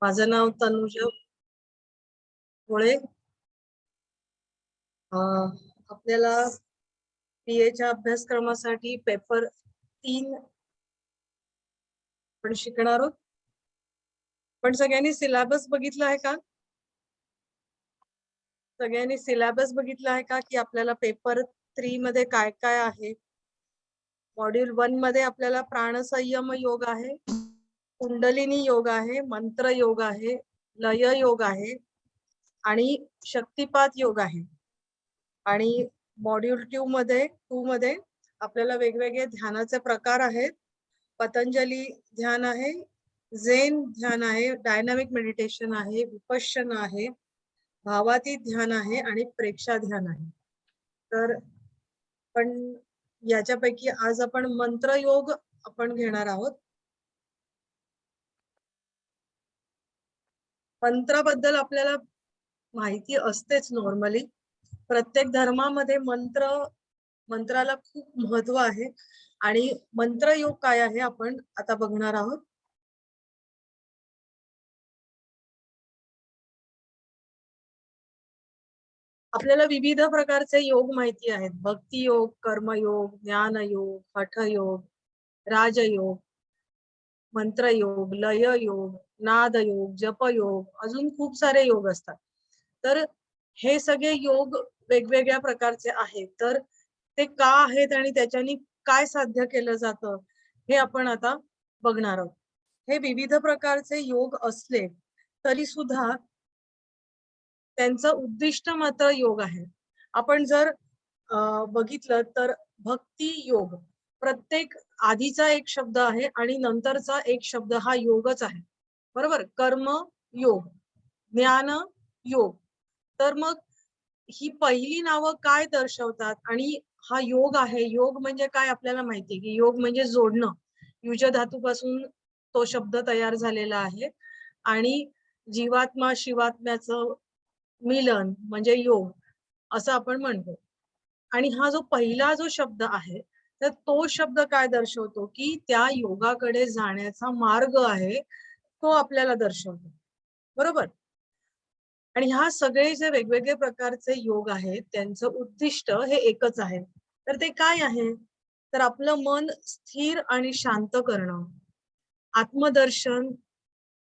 माझं नाव तनुजा गोळे. आपल्याला PA अभ्यासक्रमासाठी पेपर 3 आपण शिकणार आहोत. पण सगळ्यांनी सिलेबस बघितला आहे का? सगळ्यांनी सिलेबस बघितला आहे का की आपल्याला पेपर 3 मध्ये काय काय आहे? मॉड्यूल 1 मध्ये आपल्याला प्राणसंयम योग आहे, कुंडलिनी योग आहे, मंत्र योग आहे, लय योग आहे आणि शक्तिपात योग आहे. आणि मॉड्यूल 2 मध्ये आपल्याला वेगवेगळे ध्यानाचे प्रकार आहेत. पतंजली ध्यान आहे, झेन ध्यान आहे, डायनामिक मेडिटेशन आहे, विपश्यना आहे, भावातीत ध्यान आहे आणि प्रेक्षा ध्यान आहे. तर पण याच्यापैकी आज आपण मंत्र योग आपण घेणार आहोत. मंत्राबद्दल आपल्याला माहिती असतेच नॉर्मली. प्रत्येक धर्मामध्ये मंत्राला खूप महत्व आहे आणि मंत्र योग काय आहे आपण आता बघणार आहोत. आपल्याला विविध प्रकारचे योग माहिती आहेत. भक्ती योग, कर्मयोग, ज्ञान योग, हठ योग, राजयोग, मंत्र योग, लय योग, नाद योग, जप योग, अजून खूप सारे योग असतात. तर हे सगळे योग वेगवेगळ्या प्रकारचे आहेत. तर ते का आहेत आणि त्याच्यानी काय साध्य केलं जातं हे आपण आता बघणार आहोत. हे विविध प्रकारचे योग असले तरी सुद्धा त्यांचं उद्दिष्ट मात्र योग आहे. आपण जर बघितलं तर भक्ती योग, प्रत्येक आधीचा एक शब्द आहे आणि नंतरचा एक शब्द हा योगच आहे, बरोबर. कर्म योग, ज्ञान योग. तर मग ही पहिली नावं काय दर्शवतात आणि हा योग आहे. योग म्हणजे काय आपल्याला माहिती आहे की योग म्हणजे जोडणं. युज धातूपासून तो शब्द तयार झालेला आहे आणि जीवात्मा शिवात्म्याचं मिलन म्हणजे योग असं आपण म्हणतो. आणि हा जो पहिला जो शब्द आहे तर तो शब्द काय दर्शवतो की त्या योगाकडे जाण्याचा मार्ग आहे तो आपल्याला दर्शवतो, बरोबर. आणि ह्या सगळे जे वेगवेगळे प्रकारचे योग आहेत त्यांचं उद्दिष्ट हे एकच आहे. तर ते काय आहे? तर आपलं मन स्थिर आणि शांत करणं, आत्मदर्शन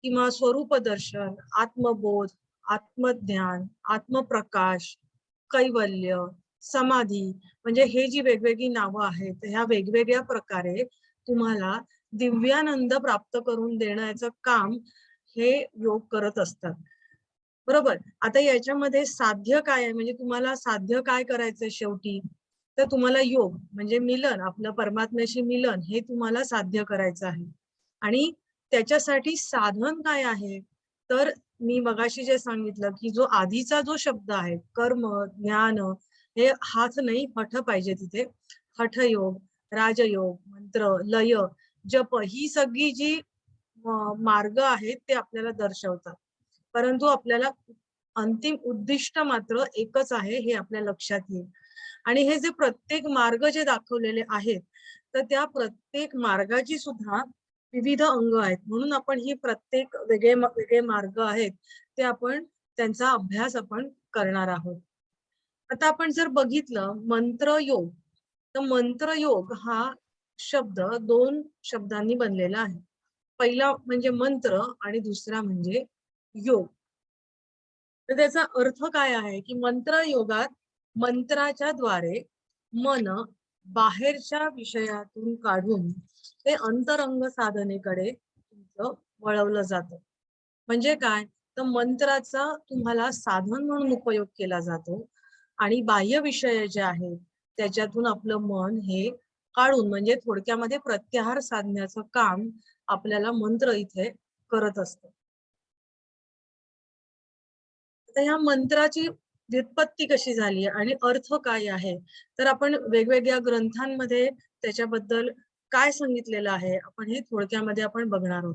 किंवा स्वरूप दर्शन, आत्मबोध, आत्मज्ञान, आत्मप्रकाश, कैवल्य, समाधी, म्हणजे हे जी वेगवेगळी नावं आहेत ह्या वेगवेगळ्या प्रकारे तुम्हाला दिव्यानंद प्राप्त करून देण्याचं काम हे योग करत असतात, बरोबर. आता याच्यामध्ये साध्य काय आहे, म्हणजे तुम्हाला साध्य काय करायचंय शेवटी? तर तुम्हाला योग म्हणजे मिलन, आपलं परमात्म्याशी मिलन हे तुम्हाला साध्य करायचं आहे. आणि त्याच्यासाठी साधन काय आहे? तर मी मगाशी जे सांगितलं की जो आधीचा जो शब्द आहे कर्म, ज्ञान, हे हाच नाही हठ पाहिजे तिथे. हठयोग, राजयोग, मंत्र, लय, जप ही सगळी जी मार्ग आहेत ते आपल्याला दर्शवतात. परंतु आपल्याला अंतिम उद्दिष्ट मात्र एकच आहे हे आपल्या लक्षात येईल. आणि हे जे प्रत्येक मार्ग जे दाखवलेले आहेत तर त्या प्रत्येक मार्गाची सुद्धा विविध अंग आहेत. म्हणून आपण ही प्रत्येक वेगळे मार्ग आहेत ते आपण त्यांचा अभ्यास आपण करणार आहोत. आता आपण जर बघितलं मंत्र योग, तर मंत्र योग हा शब्द 2 शब्दांनी बनलेला आहे. पहिला म्हणजे मंत्र आणि दुसरा म्हणजे योग. तर त्याचा अर्थ काय आहे की मंत्र योगात मंत्राच्या द्वारे मन बाहेरच्या विषयातून काढून ते अंतरंग साधनेकडे तुमचं वळवलं जातं. म्हणजे काय? तर मंत्राचा तुम्हाला साधन म्हणून उपयोग केला जातो आणि बाह्य विषय जे आहेत त्याच्यातून आपलं मन हे काढून, म्हणजे थोडक्यामध्ये प्रत्याहार साधण्याचं काम आपल्याला मंत्र इथे करत असतं. आता ह्या मंत्राची व्युत्पत्ती कशी झाली आणि अर्थ काय आहे, तर आपण वेगवेगळ्या ग्रंथांमध्ये त्याच्याबद्दल काय सांगितलेलं आहे आपण हे थोडक्यामध्ये आपण बघणार आहोत.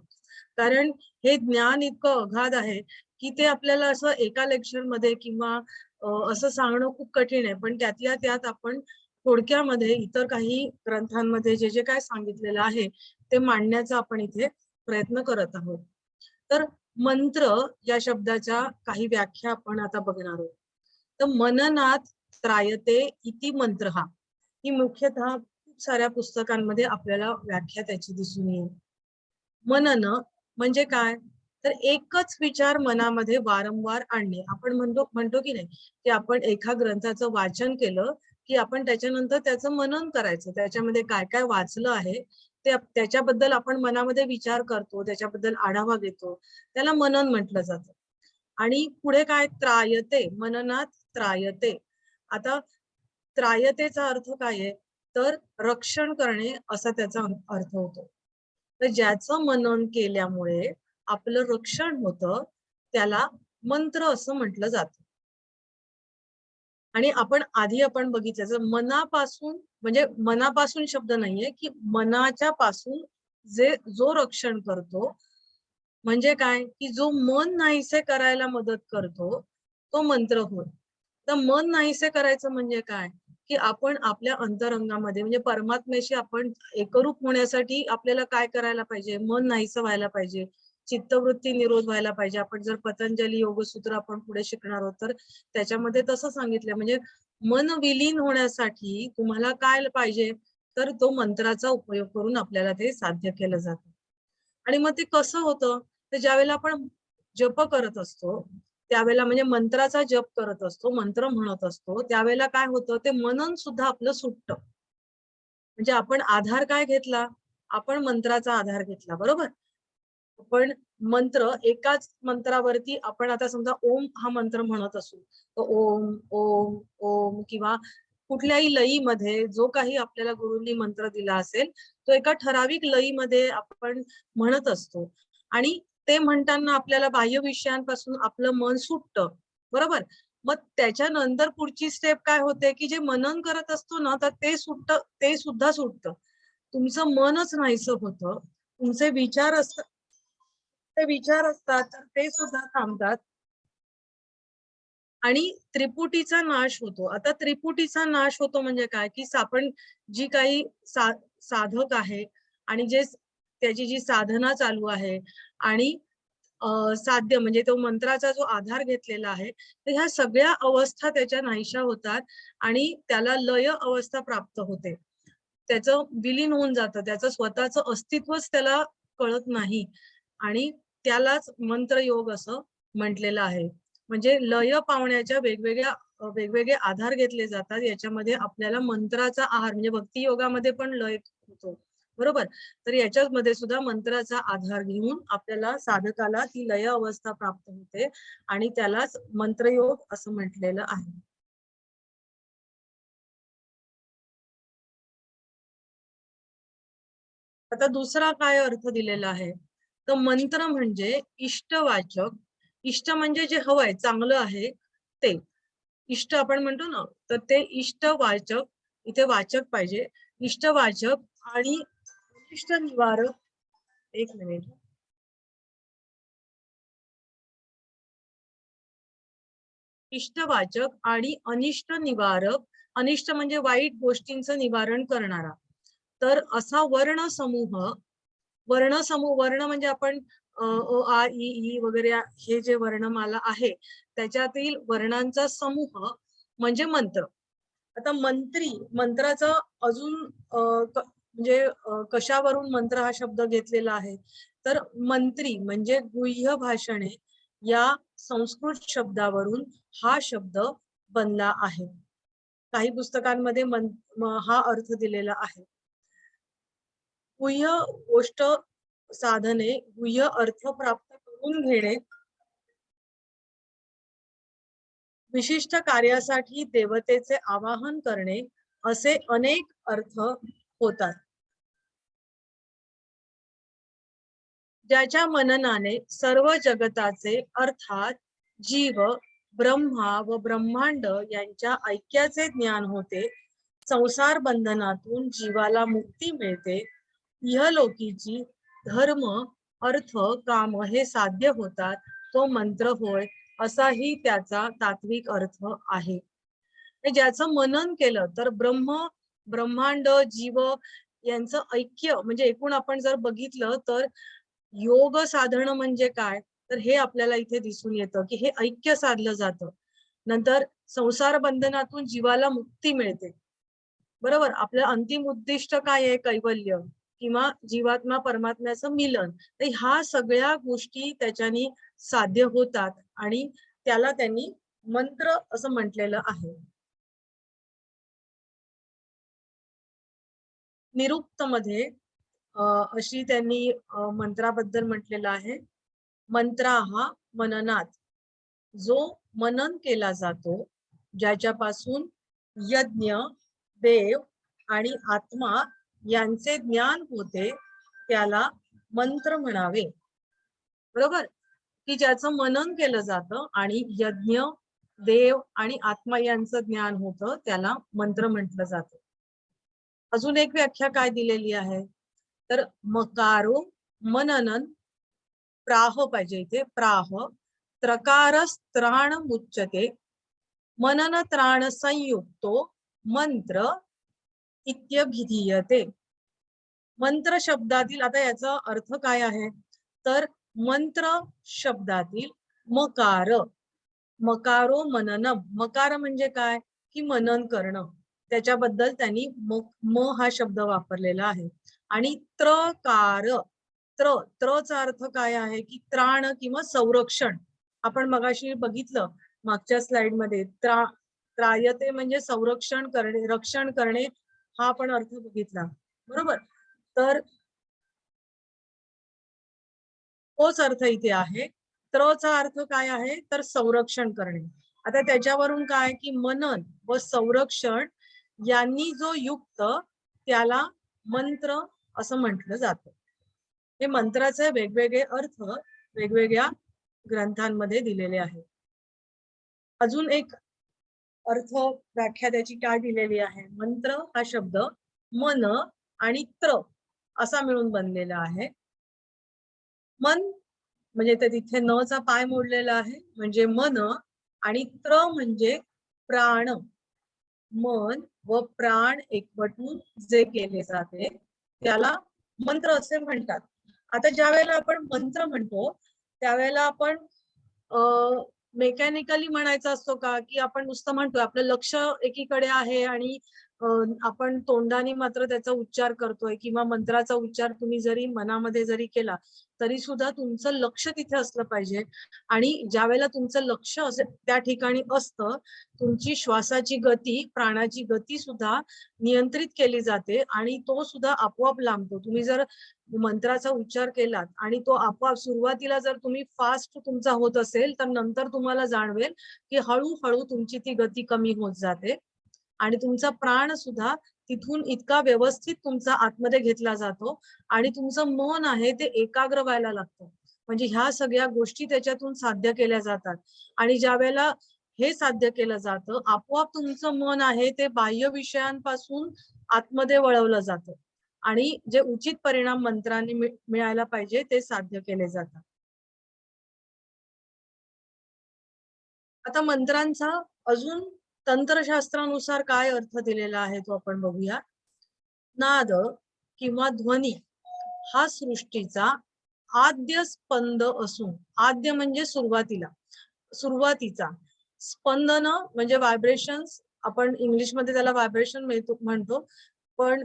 कारण हे ज्ञान इतकं अगाध आहे की ते आपल्याला असं एका लेक्चर मध्ये किंवा असं सांगणं खूप कठीण आहे. पण त्यातल्या त्यात आपण थोडक्यामध्ये इतर काही ग्रंथांमध्ये जे जे काय सांगितलेलं आहे ते मांडण्याचा आपण इथे प्रयत्न करत आहोत. तर मंत्र या शब्दाच्या काही व्याख्या आपण आता बघणार आहोत. तर मननात त्रायते इति मंत्र हा, ही मुख्यतः खूप साऱ्या पुस्तकांमध्ये आपल्याला व्याख्या त्याची दिसून येईल. मनन म्हणजे काय, तर एकच विचार मनामध्ये वारंवार आणणे. आपण म्हणतो की नाही, की आपण एका ग्रंथाचं वाचन केलं की आपण त्याच्यानंतर त्याचं मनन करायचं. त्याच्यामध्ये काय काय वाचलं आहे त्याच्याबद्दल आपण मनामध्ये विचार करतो, त्याच्याबद्दल आढावा घेतो, त्याला मनन म्हटलं जातं. आणि पुढे काय, त्रायते, मननात त्रायते. आता त्रायतेचा अर्थ काय आहे, तर रक्षण करणे असा त्याचा अर्थ होतो. तर ज्याचं मनन केल्यामुळे आपलं रक्षण होतं त्याला मंत्र असं म्हटलं जातं. आणि आपण बघितलं मनापासून, म्हणजे मनापासून शब्द नाहीये, की मनाच्या पासून जो रक्षण करतो, म्हणजे काय, की जो मन नाहीसे करायला मदत करतो तो मंत्र होय. तर मन नाहीसे करायचं म्हणजे काय, की आपण आपल्या अंतरंगामध्ये म्हणजे परमात्म्याशी आपण एकरूप होण्यासाठी आपल्याला काय करायला पाहिजे, मन नाहीसं व्हायला पाहिजे, चित्तवृत्ती निरोध व्हायला पाहिजे. आपण जर पतंजली योगसूत्र आपण पुढे शिकणार आहोत तर त्याच्यामध्ये तसं सांगितलंय. म्हणजे मन विलीन होण्यासाठी तुम्हाला काय पाहिजे, तर तो मंत्राचा उपयोग करून आपल्याला ते साध्य केलं जातं. आणि मग ते कसं होतं, तर ज्यावेळेला आपण जप करत असतो त्यावेळेला, म्हणजे मंत्राचा जप करत असतो, मंत्र म्हणत असतो, त्यावेळेला काय होतं, ते मनन सुद्धा आपलं सुटतं. म्हणजे आपण आधार काय घेतला, आपण मंत्राचा आधार घेतला, बरोबर. पण मंत्र एकाच मंत्रावरती आपण आता समजा ओम हा मंत्र म्हणत असू, तर ओम ओम ओम किंवा कुठल्याही लयीमध्ये जो काही आपल्याला गुरूंनी मंत्र दिला असेल तो एका ठराविक लयीमध्ये आपण म्हणत असतो. आणि ते म्हणताना आपल्याला बाह्य विषयांपासून आपलं मन सुटतं, बरोबर. मग त्याच्यानंतर पुढची स्टेप काय होते, की जे मनन करत असतो ना, तर ते सुटतं, ते सुद्धा सुटतं. तुमचं मनच नाहीसं होतं, तुमचे विचार असतात, ते विचार असतात तर ते सुद्धा थांबतात. आणि त्रिपुटीचा नाश होतो. आता त्रिपुटीचा नाश होतो म्हणजे काय, की आपण जी काही साधक आहे आणि त्याची जी साधना चालू आहे आणि साध्य म्हणजे तो मंत्राचा जो आधार घेतलेला आहे, तर ह्या सगळ्या अवस्था त्याच्या नाहीशा होतात आणि त्याला लय अवस्था प्राप्त होते. त्याचं विलीन होऊन जातं, त्याचं स्वतःचं अस्तित्वच त्याला कळत नाही आणि त्यालाच मंत्रयोग असं म्हटलेलं आहे. म्हणजे लय पावण्याच्या वेगवेगळे आधार घेतले जातात. याच्यामध्ये आपल्याला मंत्राचा आहार म्हणजे भक्ती योगामध्ये पण लय होतो, बरोबर. तर याच्यामध्ये सुद्धा मंत्राचा आधार घेऊन आपल्याला साधकाला ती लय अवस्था प्राप्त होते आणि त्यालाच मंत्रयोग असं म्हटलेलं आहे. आता दुसरा काय अर्थ दिलेला आहे, तर मंत्र म्हणजे इष्टवाचक. इष्ट म्हणजे जे हवंय, चांगलं आहे ते. इष्ट आपण म्हणतो ना, तर ते इष्टवाचक, इथे वाचक पाहिजे. इष्टवाचक आणि इष्ट निवारक. एक मिनिट. इष्टवाचक आणि अनिष्ट निवारक. अनिष्ट म्हणजे वाईट गोष्टींचं निवारण करणारा. तर असा वर्ण म्हणजे आपण अ, आ, इ वगैरे हे जे वर्णमाला आहे त्याच्यातील वर्णांचा समूह म्हणजे मंत्र. आता मंत्राचा अजून म्हणजे कशावरून मंत्र हा शब्द घेतलेला आहे, तर मंत्री म्हणजे गुह्य भाषणे या संस्कृत शब्दावरून हा शब्द बनला आहे. काही पुस्तकांमध्ये हा अर्थ दिलेला आहे. गुह्य गोष्ट साधने, गुह्य अर्थ प्राप्त करून घेणे, विशिष्ट कार्यासाठी देवतेचे आवाहन करणे, असे अनेक अर्थ होतात. ज्याच्या मननाने सर्व जगताचे अर्थात जीव, ब्रह्मा व ब्रह्मांड यांच्या ऐक्याचे ज्ञान होते, संसार बंधनातून जीवाला मुक्ती मिळते, इहलोकीची धर्म, अर्थ, काम हे साध्य होतात, तो मंत्र होय, असाही त्याचा तात्विक अर्थ आहे. ज्याचं मनन केलं तर ब्रह्मांड, जीव यांचं ऐक्य, म्हणजे एकूण आपण जर बघितलं तर योग साधन म्हणजे काय, तर हे आपल्याला इथे दिसून येतं की हे ऐक्य साधलं जातं. नंतर संसार बंधनातून जीवाला मुक्ती मिळते. बरोबर, आपलं अंतिम उद्दिष्ट काय आहे? कैवल्य किंवा जीवात्मा परमात्म्याचं मिलन. तर ह्या सगळ्या गोष्टी त्याच्यानी साध्य होतात आणि त्याला त्यांनी मंत्र असं म्हटलेलं आहे. निरुक्त मध्ये अशी त्यांनी मंत्राबद्दल म्हटलेलं आहे. मंत्राहा मननात, जो मनन केला जातो, ज्याच्यापासून यज्ञ, देव आणि आत्मा यांचे ज्ञान होते, त्याला मंत्र म्हणावे. बरोबर, की ज्याचं मनन केलं जातं आणि यज्ञ, देव आणि आत्मा यांचं ज्ञान होतं, त्याला मंत्र म्हटलं जातं. अजून एक व्याख्या काय दिलेली आहे, तर मकारो मननन प्राह पाहिजे इथे, प्राह त्रकारस्त्राण मुच्यते, मनन त्राण संयुक्तो मंत्र इत्यभिधीयते. मंत्र शब्दातील, आता याचा अर्थ काय आहे, तर मंत्र शब्दातील मकार, मकारो मननम, मकार म्हणजे काय, की मनन करणं, त्याच्याबद्दल त्यांनी म हा शब्द वापरलेला आहे. आणि त्रकार, त्रचा अर्थ काय आहे, की त्राण किंवा संरक्षण. आपण मगाशी बघितलं मागच्या स्लाइड मध्ये, त्रायते म्हणजे संरक्षण करणे, रक्षण करणे, हा आपण अर्थ बघितला. बरोबर, तर तोच अर्थ इथे आहे. त्रचा अर्थ काय आहे, तर संरक्षण करणे. आता त्याच्यावरून काय, की मनन व संरक्षण यांनी जो युक्त, त्याला मंत्र असं म्हटलं जातं. हे मंत्राचे वेगवेगळे अर्थ वेगवेगळ्या ग्रंथांमध्ये दिलेले आहेत. अजून एक अर्थ व्याख्या त्याची काय दिलेली आहे, मंत्र हा शब्द मन आणि त्र असा मिळून बनलेला आहे. मन म्हणजे ते तिथे न चा पाय मोडलेला आहे, म्हणजे मन, आणि त्र म्हणजे प्राण. मन व प्राण एकवटून जे केले जाते, त्याला मंत्र असे म्हणतात. आता ज्या वेळेला आपण मंत्र म्हणतो, त्यावेळेला आपण मेकॅनिकली म्हणायचं असतो का, की आपण नुसतं म्हणतो, आपलं लक्ष एकीकडे आहे आणि आपण तोंडाने मात्र त्याचा उच्चार करतोय, किंवा मंत्राचा उच्चार तुम्ही जरी मनामध्ये जरी केला तरी सुद्धा तुमचं लक्ष तिथे असलं पाहिजे. आणि ज्या वेळेला तुमचं लक्ष त्या ठिकाणी असतं, तुमची श्वासाची गती, प्राणाची गती सुद्धा नियंत्रित केली जाते आणि तो सुद्धा आपोआप लांबतो. तुम्ही जर मंत्राचा उच्चार केलात आणि तो आपोआप, सुरुवातीला जर तुम्ही फास्ट तुमचा होत असेल, तर नंतर तुम्हाला जाणवेल की हळूहळू तुमची ती गती कमी होत जाते आणि तुमचा प्राण सुद्धा तिथून इतका व्यवस्थित तुमचा आतमध्ये घेतला जातो आणि तुमचं मन आहे ते एकाग्र व्हायला लागतं. म्हणजे ह्या सगळ्या गोष्टी त्याच्यातून साध्य केल्या जातात. आणि ज्या वेळेला हे साध्य केलं जातं, आपोआप तुमचं मन आहे ते बाह्य विषयांपासून आतमध्ये वळवलं जातं आणि जे उचित परिणाम मंत्रांनी मिळायला पाहिजे ते साध्य केले जातात. आता मंत्रांचा अजून तंत्रशास्त्रानुसार काय अर्थ दिलेला आहे तो आपण बघूया. नाद किंवा ध्वनी हा सृष्टीचा आद्य स्पंद असून, आद्य म्हणजे सुरुवातीला, सुरुवातीचा, स्पंदन म्हणजे व्हायब्रेशन्स, आपण इंग्लिश मध्ये त्याला व्हायब्रेशन म्हणतो. पण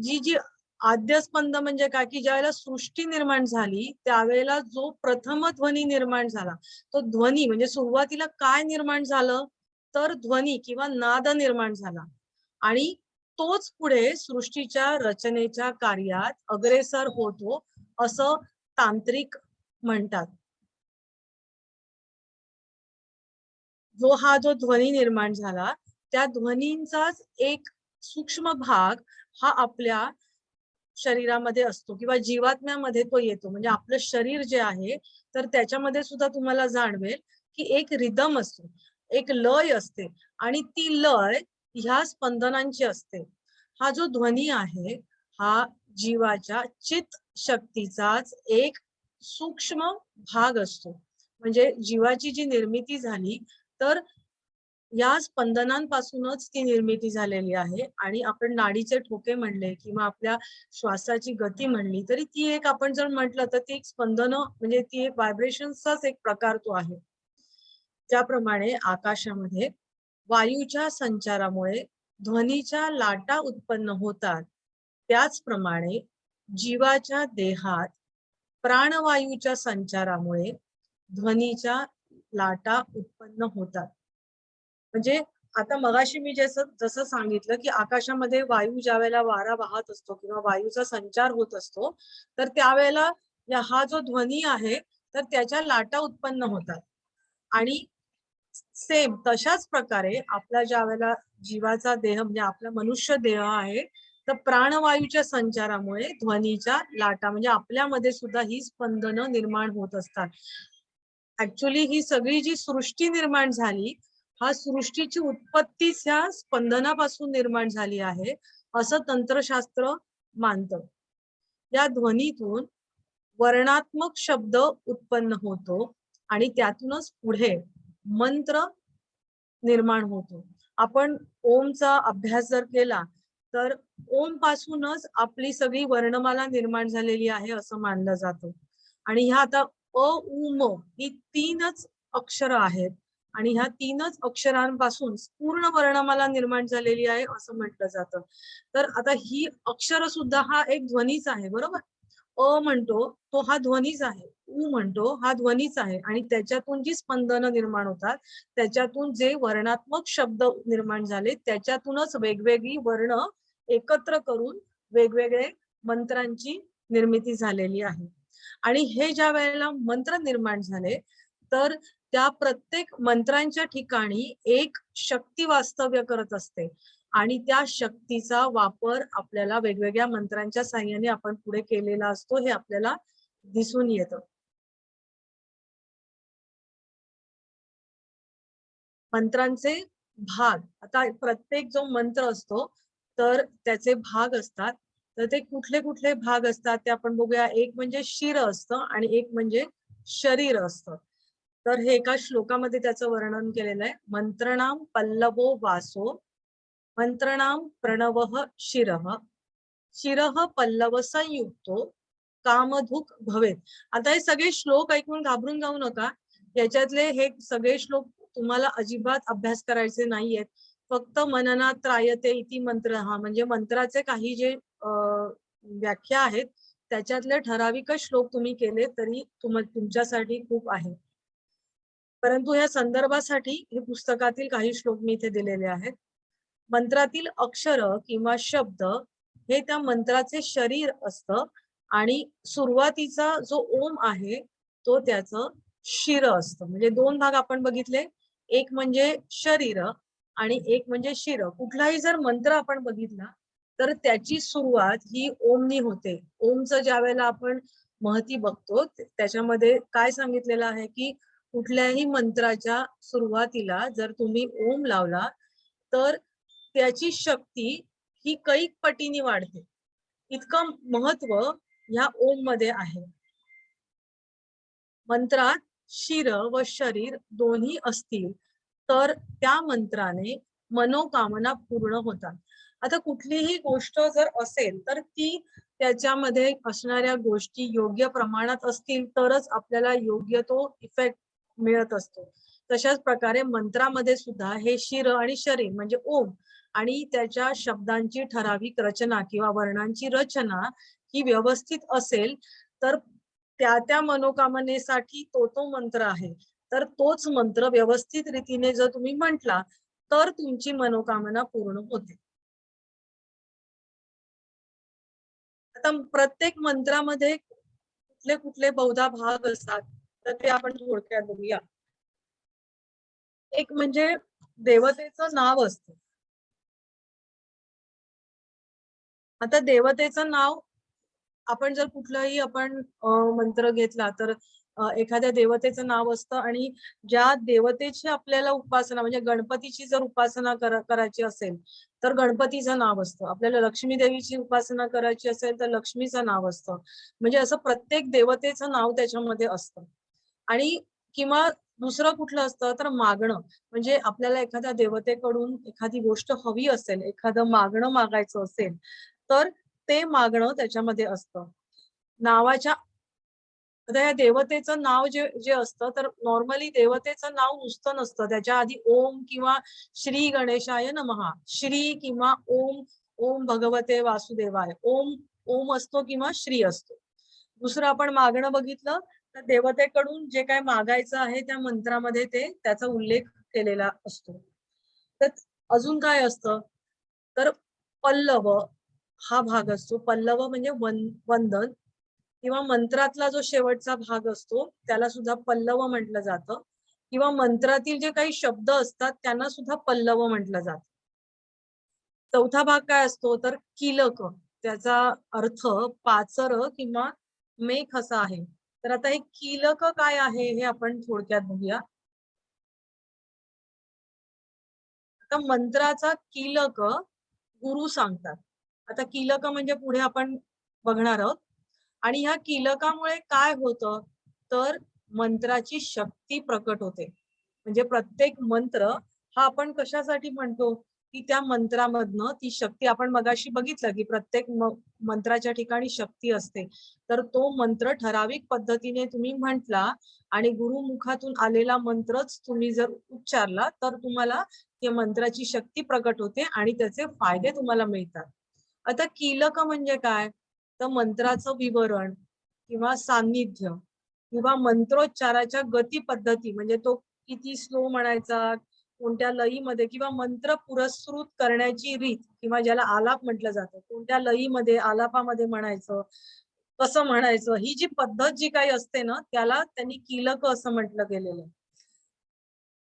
जी जी आद्य स्पंद म्हणजे काय, की ज्यावेळेला सृष्टी निर्माण झाली त्यावेळेला जो प्रथम ध्वनी निर्माण झाला, तो ध्वनी म्हणजे सुरुवातीला काय निर्माण झालं, तर ध्वनी किंवा नाद निर्माण झाला. आणि तोच पुढे सृष्टीच्या रचनेच्या कार्यात अग्रेसर होतो असं तांत्रिक म्हणतात. जो ध्वनी निर्माण झाला, त्या ध्वनींचाच एक सूक्ष्म भाग हा आपल्या शरीरामध्ये असतो किंवा जीवात्म्यामध्ये तो येतो. म्हणजे आपलं शरीर जे आहे, तर त्याच्यामध्ये सुद्धा तुम्हाला जाणवेल की एक रिदम असतो, एक लय असते आणि ती लय ह्या स्पंदनांची असते. हा जो ध्वनी आहे, हा जीवाच्या चित शक्तीचाच एक सूक्ष्म भाग असतो. म्हणजे जीवाची जी निर्मिती झाली, तर या स्पंदनांपासूनच ती निर्मिती झालेली आहे. आणि आपण नाडीचे ठोके म्हणले किंवा आपल्या श्वासाची गती म्हणली तरी ती एक, आपण जर म्हटलं तर ती एक स्पंदन म्हणजे ती एक व्हायब्रेशनचाच एक प्रकार तो आहे. त्याप्रमाणे आकाशामध्ये वायूच्या संचारामुळे ध्वनीच्या लाटा उत्पन्न होतात, त्याचप्रमाणे जीवाच्या देहात प्राणवायूच्या संचारामुळे ध्वनीच्या लाटा उत्पन्न होतात. म्हणजे आता मगाशी मी जसं सांगितलं की आकाशामध्ये वायू ज्या वेळेला वारा वाहत असतो किंवा वायूचा संचार होत असतो, तर त्यावेळेला हा जो ध्वनी आहे तर त्याच्या लाटा उत्पन्न होतात. आणि सेम तशाच प्रकारे आपला ज्या वेळेला जीवाचा देह म्हणजे आपला मनुष्य देह आहे, तर प्राणवायूच्या संचारामुळे ध्वनीच्या लाटा म्हणजे आपल्यामध्ये सुद्धा ही स्पंदनं निर्माण होत असतात. ऍक्च्युली ही सगळी जी सृष्टी निर्माण झाली, हा सृष्टीची उत्पत्तीच ह्या स्पंदनापासून निर्माण झाली आहे, असं तंत्रशास्त्र मानतं. या ध्वनीतून वर्णात्मक शब्द उत्पन्न होतो आणि त्यातूनच पुढे मंत्र निर्माण होतो. आपण ओमचा अभ्यास जर केला तर ओम पासूनच आपली सगळी वर्णमाला निर्माण झालेली आहे असं मानलं जातं. आणि ह्या आता अ उ म ही तीनच अक्षर आहेत आणि ह्या तीनच अक्षरांपासून पूर्ण वर्णमाला निर्माण झालेली आहे असं म्हटलं जातं. तर आता ही अक्षर सुद्धा हा एक ध्वनीच आहे, बरोबर. अ म्हणतो तो हा ध्वनीच आहे, उ म्हणतो हा ध्वनीच आहे आणि त्याच्यातून जी स्पंदनं निर्माण होतात, त्याच्यातून जे वर्णात्मक शब्द निर्माण झाले त्याच्यातूनच वेगवेगळी वर्ण एकत्र करून वेगवेगळे मंत्रांची निर्मिती झालेली आहे. आणि हे ज्या वेळेला मंत्र निर्माण झाले तर त्या प्रत्येक मंत्रांच्या ठिकाणी एक शक्ती वास्तव्य करत असते आणि त्या शक्तीचा वापर आपल्याला वेगवेगळ्या मंत्रांच्या साहाय्याने आपण पुढे केलेला असतो, हे आपल्याला दिसून येतं. मंत्रांचे भाग, आता प्रत्येक जो मंत्र असतो तर त्याचे भाग असतात. तर ते कुठले कुठले भाग असतात ते आपण बघूया. एक म्हणजे शिर असतं आणि एक म्हणजे शरीर असतं. तर हे एका श्लोकामध्ये त्याचं वर्णन केलेलं आहे. मंत्रणाम पल्लवो वासो, मंत्रणाम प्रणवः शिरः, शिरः पल्लव संयुक्तो कामधुक भवेत. आता हे सगळे श्लोक ऐकून घाबरून जाऊ नका. याच्यातले हे सगळे श्लोक तुम्हाला अजिबात अभ्यास करायचे नाहीयेत. फक्त मननात त्रायते इति मंत्र, हा म्हणजे मंत्राचे काही जे व्याख्या आहेत त्याच्यातले ठराविकच श्लोक तुम्ही केले तरी तुमच्यासाठी खूप आहे. परंतु या संदर्भासाठी हे पुस्तकातील काही श्लोक मी इथे दिलेले आहेत. मंत्रातील अक्षर किंवा शब्द हे त्या मंत्राचे शरीर असतं आणि सुरुवातीचा जो ओम आहे तो त्याचं शिर असतं. म्हणजे दोन भाग आपण बघितले, एक म्हणजे शरीर आणि एक म्हणजे शिर. कुठलाही जर मंत्र आपण बघितला तर त्याची सुरुवात ही ओमनी होते. ओमचं ज्या वेळेला आपण महती बघतो त्याच्यामध्ये काय सांगितलेलं आहे की कुठल्याही मंत्राच्या सुरुवातीला जर तुम्ही ओम लावला तर त्याची शक्ती ही कैक पटीने वाढते. इतकं महत्व ह्या ओम मध्ये आहे. मंत्रात शिर व शरीर दोन्ही असतील तर त्या मंत्राने मनोकामना पूर्ण होतात. आता कुठलीही गोष्ट जर असेल तर ती त्याच्यामध्ये असणाऱ्या गोष्टी योग्य प्रमाणात असतील तरच आपल्याला योग्य तो इफेक्ट मिळत असतो. तशाच प्रकारे मंत्रामध्ये सुद्धा हे शिर आणि शरीर म्हणजे ओम आणि त्याच्या शब्दांची ठराविक रचना किंवा वर्णांची रचना ही व्यवस्थित असेल तर त्या मनोकामनेसाठी तो मंत्र आहे. तर तोच मंत्र व्यवस्थित रीतीने जर तुम्ही म्हटला तर तुमची मनोकामना पूर्ण होते. आता प्रत्येक मंत्रामध्ये कुठले कुठले बहुधा भाग असतात तर ते आपण थोडक्यात बघूया. एक म्हणजे देवतेचं नाव असतं. आता देवतेचं नाव आपण जर कुठलाही आपण मंत्र घेतला तर एखाद्या देवतेचं नाव असतं आणि ज्या देवतेची आपल्याला उपासना म्हणजे गणपतीची जर उपासना करायची असेल तर गणपतीचं नाव असतं. आपल्याला लक्ष्मी देवीची उपासना करायची असेल तर लक्ष्मीचं नाव असतं. म्हणजे असं प्रत्येक देवतेचं नाव त्याच्यामध्ये असतं. आणि किंवा दुसरं कुठलं असतं तर मागणं. म्हणजे आपल्याला एखाद्या देवतेकडून एखादी गोष्ट हवी असेल, एखादं मागणं मागायचं असेल, तर ते मागणं त्याच्यामध्ये असतं. नावाच्या आता या देवतेचं नाव जे जे असतं तर नॉर्मली देवतेचं नाव नुसतं नसतं. त्याच्या आधी ओम किंवा श्री गणेशाय नमः, श्री किंवा ओम, ओम भगवते वासुदेवाय, ओम ओम असतो किंवा श्री असतो. दुसरं आपण मागणं बघितलं तर देवतेकडून जे काय मागायचं आहे त्या मंत्रामध्ये ते त्याचा उल्लेख केलेला असतो. तर अजून काय असतं तर पल्लव हा भाग असतो. पल्लव म्हणजे वंदन किंवा मंत्रातला जो शेवटचा भाग असतो त्याला सुद्धा पल्लव म्हटलं जातं किंवा मंत्रातील जे काही शब्द असतात त्यांना सुद्धा पल्लव म्हटलं जातं. चौथा भाग काय असतो तर कीलक. त्याचा अर्थ पाचर किंवा मेख असा आहे. तर आता हे कीलक काय आहे हे आपण थोडक्यात बघूया. आता मंत्राचा कीलक गुरु सांगतात. आता कीलक म्हणजे पुढे आपण बघणार आहोत. आणि ह्या कीलकामुळे काय होतं तर मंत्राची शक्ती प्रकट होते. म्हणजे प्रत्येक मंत्र हा आपण कशासाठी म्हणतो की त्या मंत्रामधनं ती शक्ती आपण मगाशी बघितलं की प्रत्येक मंत्राच्या ठिकाणी शक्ती असते. तर तो मंत्र ठराविक पद्धतीने तुम्ही म्हटला आणि गुरुमुखातून आलेला मंत्रच तुम्ही जर उच्चारला तर तुम्हाला त्या मंत्राची शक्ती प्रकट होते आणि त्याचे फायदे तुम्हाला मिळतात. आता कीलक म्हणजे काय तर मंत्राचं विवरण किंवा सान्निध्य किंवा मंत्रोच्चाराच्या गती पद्धती म्हणजे तो किती स्लो म्हणायचा, कोणत्या लयीमध्ये किंवा मंत्र पुरस्कृत करण्याची रीत किंवा ज्याला आलाप म्हटलं जातं, कोणत्या लयीमध्ये आलापामध्ये म्हणायचं, कसं म्हणायचं, ही जी पद्धत जी काही असते ना त्याला त्यांनी कीलक असं म्हटलं गेलेलं आहे.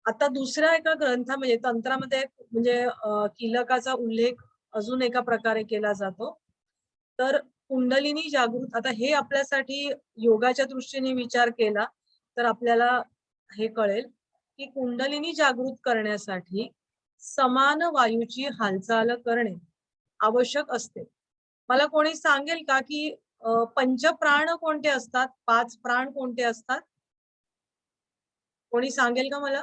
आता दुसऱ्या एका ग्रंथामध्ये तंत्रामध्ये म्हणजे कीलकाचा उल्लेख अजून एका प्रकारे केला जातो. तर कुंडलिनी जागृत आता हे आपल्यासाठी योगाच्या दृष्टीने विचार केला तर आपल्याला हे कळेल की कुंडलिनी जागृत करण्यासाठी समान वायूची हालचाल करणे आवश्यक असते. मला कोणी सांगेल का की पंचप्राण कोणते असतात, 5 प्राण कोणते असतात? कोणी सांगेल का मला?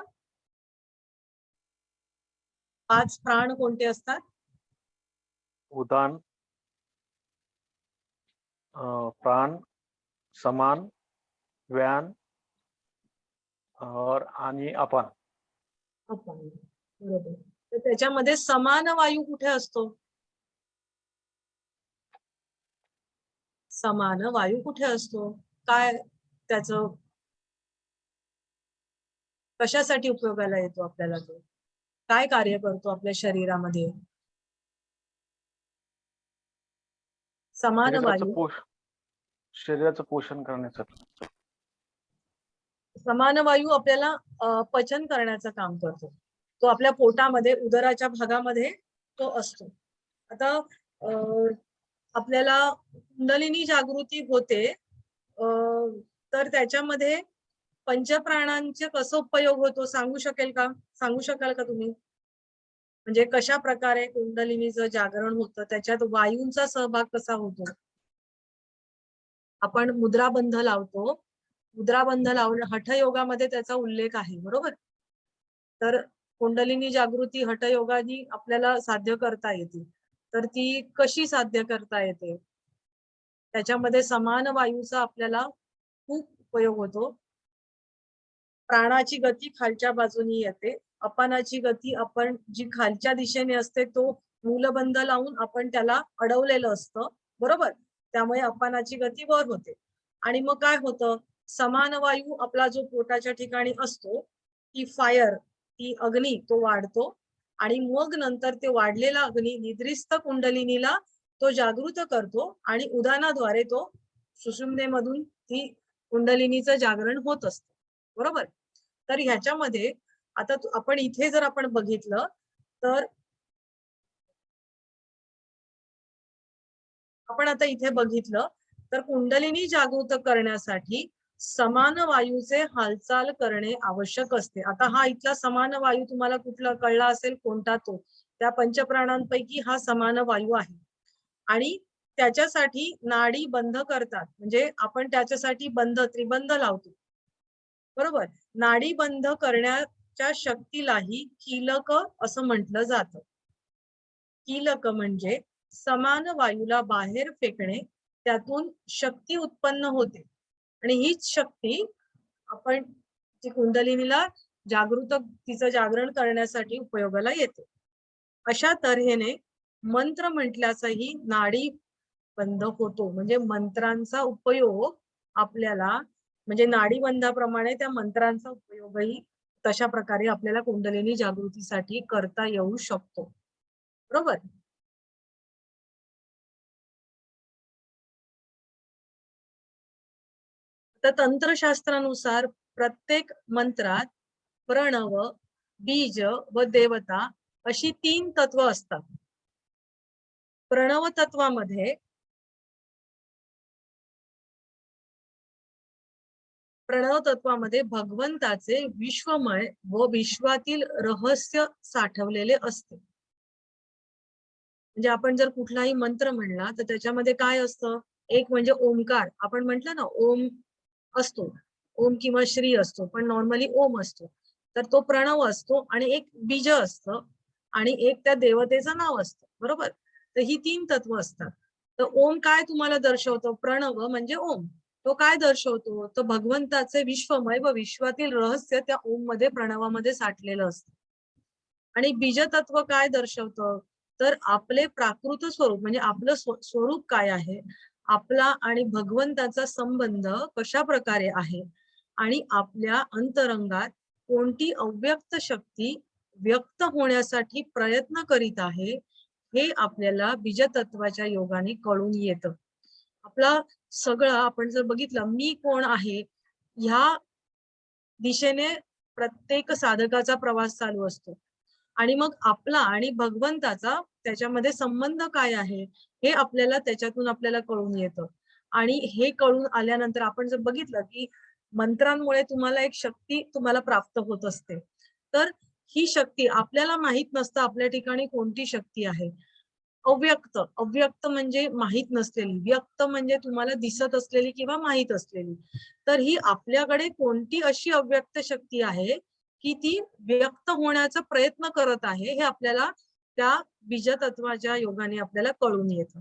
5 प्राण कोणते असतात? उदान, प्राण, समान, व्यान और आणि अपान. अपान. बरोबर. तर त्याच्यामध्ये समान वायू कुठे असतो? समान वायू कुठे असतो? काय त्याचं कशासाठी उपयोगाला येतो आपल्याला तो? काय कार्य करतो आपल्या शरीरामध्ये? समान शरीराचं वायू शरीराचं पोषण करण्यासाठी. समान वायू आपल्याला पचन करण्याचं काम करतो. तो आपल्या पोटामध्ये उदराच्या भागामध्ये तो असतो. आता आपल्याला कुंडलिनी जागृती होते तर त्याच्यामध्ये पंचप्राणांचे कसं उपयोग होतो सांगू शकेल का? सांगू शकाल का तुम्ही? म्हणजे कशा प्रकारे कुंडलिनीचं जागरण होतं, त्याच्यात वायूंचा सहभाग कसा होतो? आपण मुद्राबंध लावतो. मुद्राबंध लावणं हठयोगामध्ये त्याचा उल्लेख आहे, बरोबर? तर कुंडलिनी जागृती हठयोगाने आपल्याला साध्य करता येते. तर ती कशी साध्य करता येते? त्याच्यामध्ये समान वायूचा आपल्याला खूप उपयोग होतो. प्राणाची गती खालच्या बाजूनी येते. अपानाची गती आपण जी खालच्या दिशेने असते तो मूलबंध लावून आपण त्याला अडवलेलं असतं, बरोबर? त्यामुळे अपानाची गती वर होते. आणि मग काय होतं? समान वायू आपला जो पोटाच्या ठिकाणी असतो, ती फायर, ती अग्नी तो वाढतो आणि मग नंतर ते वाढलेला अग्नी निद्रिस्त कुंडलिनीला तो जागृत करतो आणि उदानाद्वारे तो सुषुम्नेमधून ती कुंडलिनीचं जागरण होत असतं, बरोबर? तर ह्याच्यामध्ये आता आपण इथे जर आपण बघितलं तर आपण आता इथे बघितलं तर कुंडलिनी जागृत करण्यासाठी समान वायूचे हालचाल करणे आवश्यक असते. आता हा इथला समान वायू तुम्हाला कुठला कळला असेल कोणता तो त्या पंचप्राणांपैकी हा समान वायू आहे आणि त्याच्यासाठी नाडी बंद करतात म्हणजे आपण त्याच्यासाठी बंध त्रिबंध लावतो. बरोबर. नाडी बंद करण्याच्या शक्तीलाही कीलक असं म्हटलं जातं. कीलक म्हणजे समान वायूला बाहेर फेकणे, त्यातून शक्ती उत्पन्न होते आणि हीच शक्ती आपण जी कुंडलिनीला तिचं जागरण करण्यासाठी उपयोगाला येते. अशा तऱ्हेने मंत्र म्हटल्याचाही नाडी बंद होतो. म्हणजे मंत्रांचा उपयोग आपल्याला म्हणजे नाडीबंधाप्रमाणे त्या मंत्रांचा उपयोगही तशा प्रकारे आपल्याला कुंडलिनी जागृतीसाठी करता येऊ शकतो. बरोबर. तर तंत्रशास्त्रानुसार प्रत्येक मंत्रात प्रणव, बीज व देवता अशी 3 तत्व असतात. प्रणव तत्वामध्ये भगवंताचे विश्वमय व विश्वातील रहस्य साठवलेले असते. म्हणजे आपण जर कुठलाही मंत्र म्हणला तर त्याच्यामध्ये काय असतं, एक म्हणजे ओमकार. आपण म्हटलं ना ओम असतो, ओम किंवा श्री असतो, पण नॉर्मली ओम असतो. तर तो प्रणव असतो आणि एक बीज असतं आणि एक त्या देवतेचं नाव असतं. बरोबर. तर ही 3 तत्व असतात. तर ओम काय तुम्हाला दर्शवतो? प्रणव म्हणजे ओम. तो काय दर्शवतो? तर भगवंताचे विश्वमय व विश्वातील रहस्य त्या ओम मध्ये प्रणवामध्ये साठलेलं असतं. आणि बीजतत्व काय दर्शवतं? तर आपले प्राकृत स्वरूप म्हणजे आपलं स्वरूप काय आहे, आपला आणि भगवंताचा संबंध कशा प्रकारे आहे आणि आपल्या अंतरंगात कोणती अव्यक्त शक्ती व्यक्त होण्यासाठी प्रयत्न करीत आहे, हे आपल्याला बीजतत्वाच्या योगाने कळून येतं. आपला सगळं आपण जर बघितलं मी कोण आहे ह्या दिशेने प्रत्येक साधकाचा प्रवास चालू असतो. आणि मग आपला आणि भगवंताचा त्याच्यामध्ये संबंध काय आहे हे आपल्याला त्याच्यातून आपल्याला कळून येतं. आणि हे कळून आल्यानंतर आपण जर बघितलं की मंत्रांमुळे तुम्हाला एक शक्ती तुम्हाला प्राप्त होत असते. तर ही शक्ती आपल्याला माहित नसतं आपल्या ठिकाणी कोणती शक्ती आहे. अव्यक्त म्हणजे माहित नसलेली, व्यक्त म्हणजे तुम्हाला दिसत असलेली किंवा माहित असलेली. तर ही आपल्याकडे कोणती अशी अव्यक्त शक्ती आहे की ती व्यक्त होण्याचा प्रयत्न करत आहे, हे आपल्याला त्या बीजतत्वाच्या योगाने आपल्याला कळून येतं.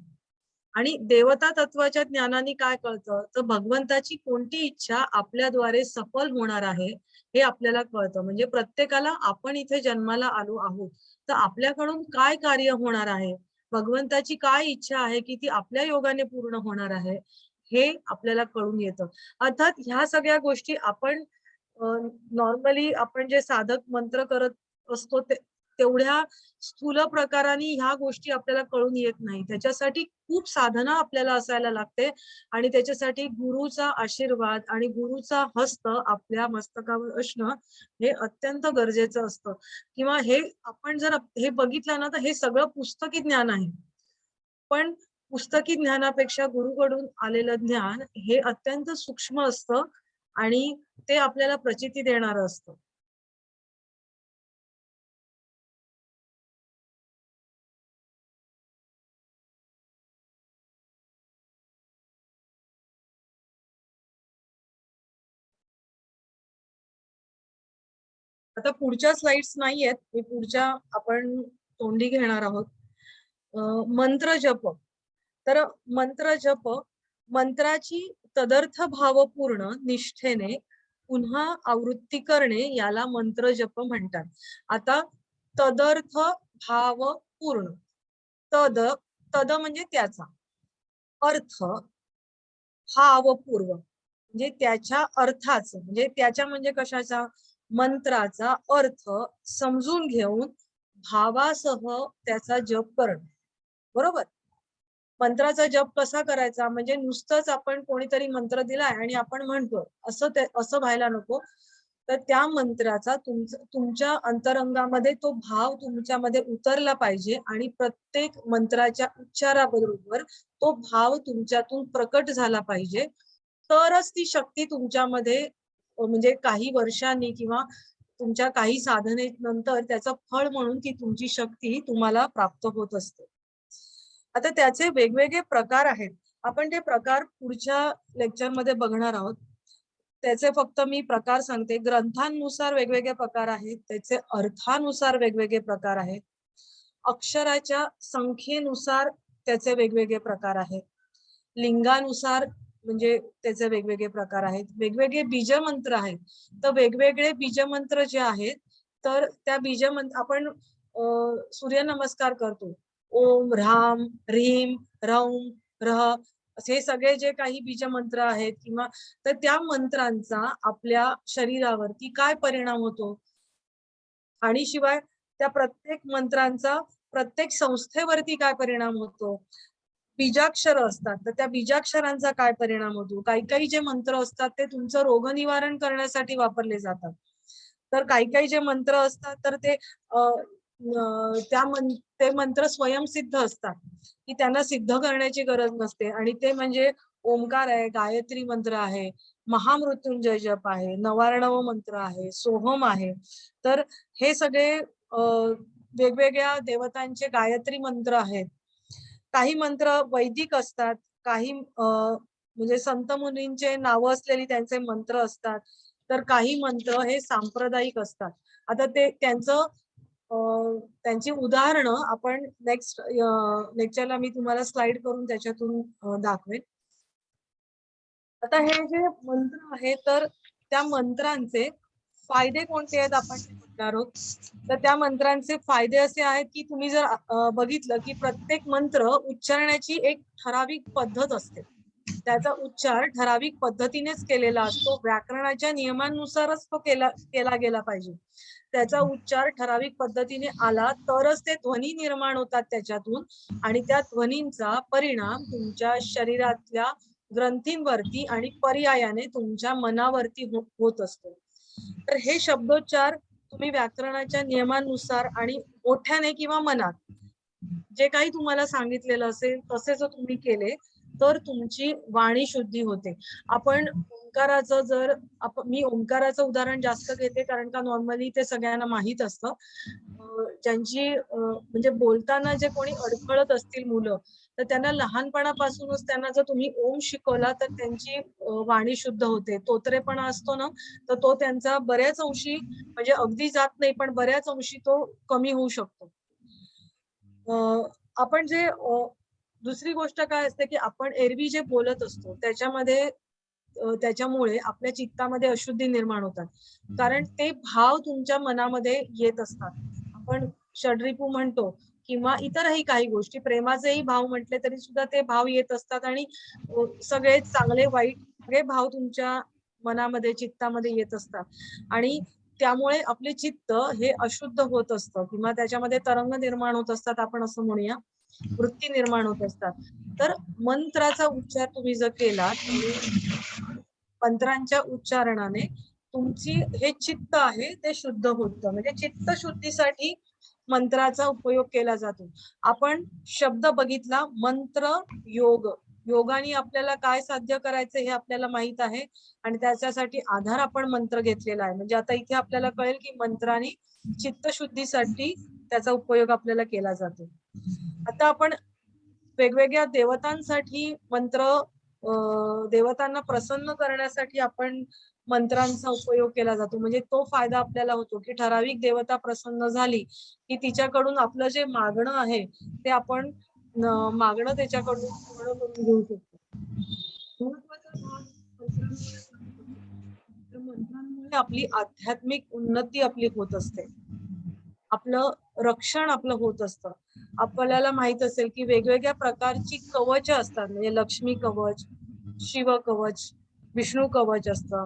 आणि देवता तत्वाच्या ज्ञानाने काय कळतं, तर भगवंताची कोणती इच्छा आपल्याद्वारे सफल होणार आहे हे आपल्याला कळतं. म्हणजे प्रत्येकाला आपण इथे जन्माला आलो आहोत, तर आपल्याकडून काय कार्य होणार आहे, भगवंताची काय इच्छा आहे की ती आपल्या योगाने पूर्ण होणार आहे, हे आपल्याला कळून येतं. अर्थात ह्या सगळ्या गोष्टी आपण नॉर्मली आपण जे साधक मंत्र करत असतो तेवढ्या स्थूल प्रकाराने ह्या गोष्टी आपल्याला कळून येत नाही. त्याच्यासाठी खूप साधना आपल्याला असायला लागते आणि त्याच्यासाठी गुरुचा आशीर्वाद आणि गुरुचा हस्त आपल्या मस्तकावर असणं हे अत्यंत गरजेचं असतं. किंवा हे आपण जर हे बघितलं ना तर हे सगळं पुस्तकी ज्ञान आहे. पण पुस्तकी ज्ञानापेक्षा गुरुकडून आलेलं ज्ञान हे अत्यंत सूक्ष्म असतं आणि ते आपल्याला प्रचिती देणारं असतं. आता पुढच्या स्लाइड्स नाहीयेत. मी पुढच्या आपण तोंडी घेणार आहोत. मंत्र जप. तर मंत्र जप मंत्राची तदर्थ भावपूर्ण निष्ठेने पुन्हा आवृत्ती करणे याला मंत्र जप म्हणतात. आता तदर्थ भावपूर्ण. तद तद म्हणजे त्याचा अर्थ भावपूर्व म्हणजे त्याच्या अर्थाचं म्हणजे त्याच्या म्हणजे कशाचा मंत्राचा अर्थ समजून घेऊन भावासह त्याचा जप करणं. बरोबर. मंत्राचा जप कसा करायचा म्हणजे नुसतंच आपण कोणीतरी मंत्र दिलाय आणि आपण म्हणतो असं व्हायला नको. तर त्या मंत्राचा तुमच्या अंतरंगामध्ये तो भाव तुमच्यामध्ये उतरला पाहिजे आणि प्रत्येक मंत्राच्या उच्चाराबरोबर तो भाव तुमच्यातून प्रकट झाला पाहिजे. तरच ती शक्ती तुमच्यामध्ये म्हणजे काही वर्षांनी किंवा तुमच्या काही साधनेनंतर त्याचं फळ म्हणून ती तुमची शक्ती तुम्हाला प्राप्त होत असते. आता त्याचे वेगवेगळे प्रकार आहेत. आपण ते प्रकार पुढच्या लेक्चरमध्ये बघणार आहोत. त्याचे फक्त मी प्रकार सांगते. ग्रंथांनुसार वेगवेगळे प्रकार आहेत, त्याचे अर्थानुसार वेगवेगळे प्रकार आहेत, अक्षराच्या संख्येनुसार त्याचे वेगवेगळे प्रकार आहेत, लिंगानुसार म्हणजे त्याचे वेगवेगळे प्रकार आहेत, वेगवेगळे बीजमंत्र आहेत. तर वेगवेगळे बीजमंत्र जे आहेत, तर त्या बीजमंत्र आपण सूर्यनमस्कार करतो, ओम ह्राम ह्रीम रौम रह, हे सगळे जे काही बीजमंत्र आहेत किंवा तर त्या मंत्रांचा आपल्या शरीरावरती काय परिणाम होतो, आणि शिवाय त्या प्रत्येक मंत्रांचा प्रत्येक संस्थेवरती काय परिणाम होतो. बीजाक्षर असतात, तर त्या बीजाक्षरांचा काय परिणाम होतो. काही काही जे मंत्र असतात ते तुमचं रोग निवारण करण्यासाठी वापरले जातात. तर काही काही जे मंत्र असतात तर ते ते मंत्र स्वयंसिद्ध असतात, की त्यांना सिद्ध करण्याची गरज नसते. आणि ते म्हणजे ओंकार आहे, गायत्री मंत्र आहे, महामृत्युंजय जप आहे, नवार्णव मंत्र आहे, सोहम आहे. तर हे सगळे वेगवेगळ्या देवतांचे गायत्री मंत्र आहेत. काही मंत्र वैदिक असतात, काही म्हणजे संत मुनींचे नावं असलेली त्यांचे मंत्र असतात, तर काही मंत्र हे सांप्रदायिक असतात. आता ते त्यांची उदाहरणं आपण नेक्स्ट लेक्चरला मी तुम्हाला स्लाइड करून त्याच्यातून दाखवेन. आता हे जे मंत्र आहे तर त्या मंत्रांचे फायदे कोणते आहेत आपण ते बघणार आहोत. तर त्या मंत्रांचे फायदे असे आहेत की तुम्ही जर बघितलं की प्रत्येक मंत्र उच्चारण्याची एक ठराविक पद्धत असते, त्याचा उच्चार ठराविक पद्धतीनेच केलेला असतो, व्याकरणाच्या नियमांनुसारच तो केला गेला पाहिजे. त्याचा उच्चार ठराविक पद्धतीने आला तरच ते ध्वनी निर्माण होतात त्याच्यातून, आणि त्या ध्वनींचा परिणाम तुमच्या शरीरातल्या ग्रंथींवरती आणि पर्यायाने तुमच्या मनावरती होत असतो. तर हे शब्दोच्चार तुम्ही व्याकरणाच्या नियमांनुसार आणि मोठ्याने किंवा मनात जे काही तुम्हाला सांगितलेलं असेल तसे जर तुम्ही केले तर तुमची वाणी शुद्धी होते. आपण ओंकाराचं मी ओंकाराचं उदाहरण जास्त घेते कारण का नॉर्मली ते सगळ्यांना माहित असतं. ज्यांची म्हणजे बोलताना जे कोणी अडखळत असतील मुलं, तर त्यांना लहानपणापासूनच त्यांना जर तुम्ही ओम शिकवला तर त्यांची वाणी शुद्ध होते. तोतरेपणा असतो ना, तर तो त्यांचा बऱ्याच अंशी म्हणजे अगदी जात नाही पण बऱ्याच अंशी तो कमी होऊ शकतो. आपण जे दुसरी गोष्ट काय असते की आपण एरवी जे बोलत असतो त्याच्यामध्ये त्याच्यामुळे आपल्या चित्तामध्ये अशुद्धी निर्माण होतात, कारण ते भाव तुमच्या मनामध्ये येत असतात. आपण षड्रिपू म्हणतो किंवा इतरही काही गोष्टी, प्रेमाचेही भाव म्हटले तरी सुद्धा ते भाव येत असतात, आणि सगळे चांगले वाईट सगळे भाव तुमच्या मनामध्ये चित्तामध्ये येत असतात, आणि त्यामुळे आपले चित्त हे अशुद्ध होत असतं किंवा त्याच्यामध्ये तरंग निर्माण होत असतात, आपण असं म्हणूया, वृत्ती निर्माण होत असतात. तर मंत्राचा उच्चार तुम्ही जर केला, मंत्रांच्या उच्चारणाने तुमची हे चित्त आहे ते शुद्ध होतं. म्हणजे चित्त शुद्धीसाठी मंत्राचा उपयोग केला जातो. आपण शब्द बघितला, मंत्र योग, योगाने आपल्याला काय साध्य करायचं हे आपल्याला माहित आहे, आणि त्याच्यासाठी आधार आपण मंत्र घेतलेला आहे. म्हणजे आता इथे आपल्याला कळेल की मंत्राने चित्तशुद्धीसाठी त्याचा उपयोग आपल्याला केला जातो. आता आपण वेगवेगळ्या देवतांसाठी मंत्र, देवतांना प्रसन्न करण्यासाठी आपण मंत्रांचा उपयोग केला जातो. म्हणजे तो फायदा आपल्याला होतो की ठराविक देवता प्रसन्न झाली की तिच्याकडून आपलं जे मागणं आहे ते आपण मागणं त्याच्याकडून पूर्ण करून घेऊ शकतो. महत्वाचा भाग मंत्रांमुळे आपली आध्यात्मिक उन्नती आपली होत असते, आपलं रक्षण आपलं होत असतं. आपल्याला माहित असेल की वेगवेगळ्या प्रकारची कवच असतात, म्हणजे लक्ष्मी कवच, शिव कवच, विष्णू कवच असतं.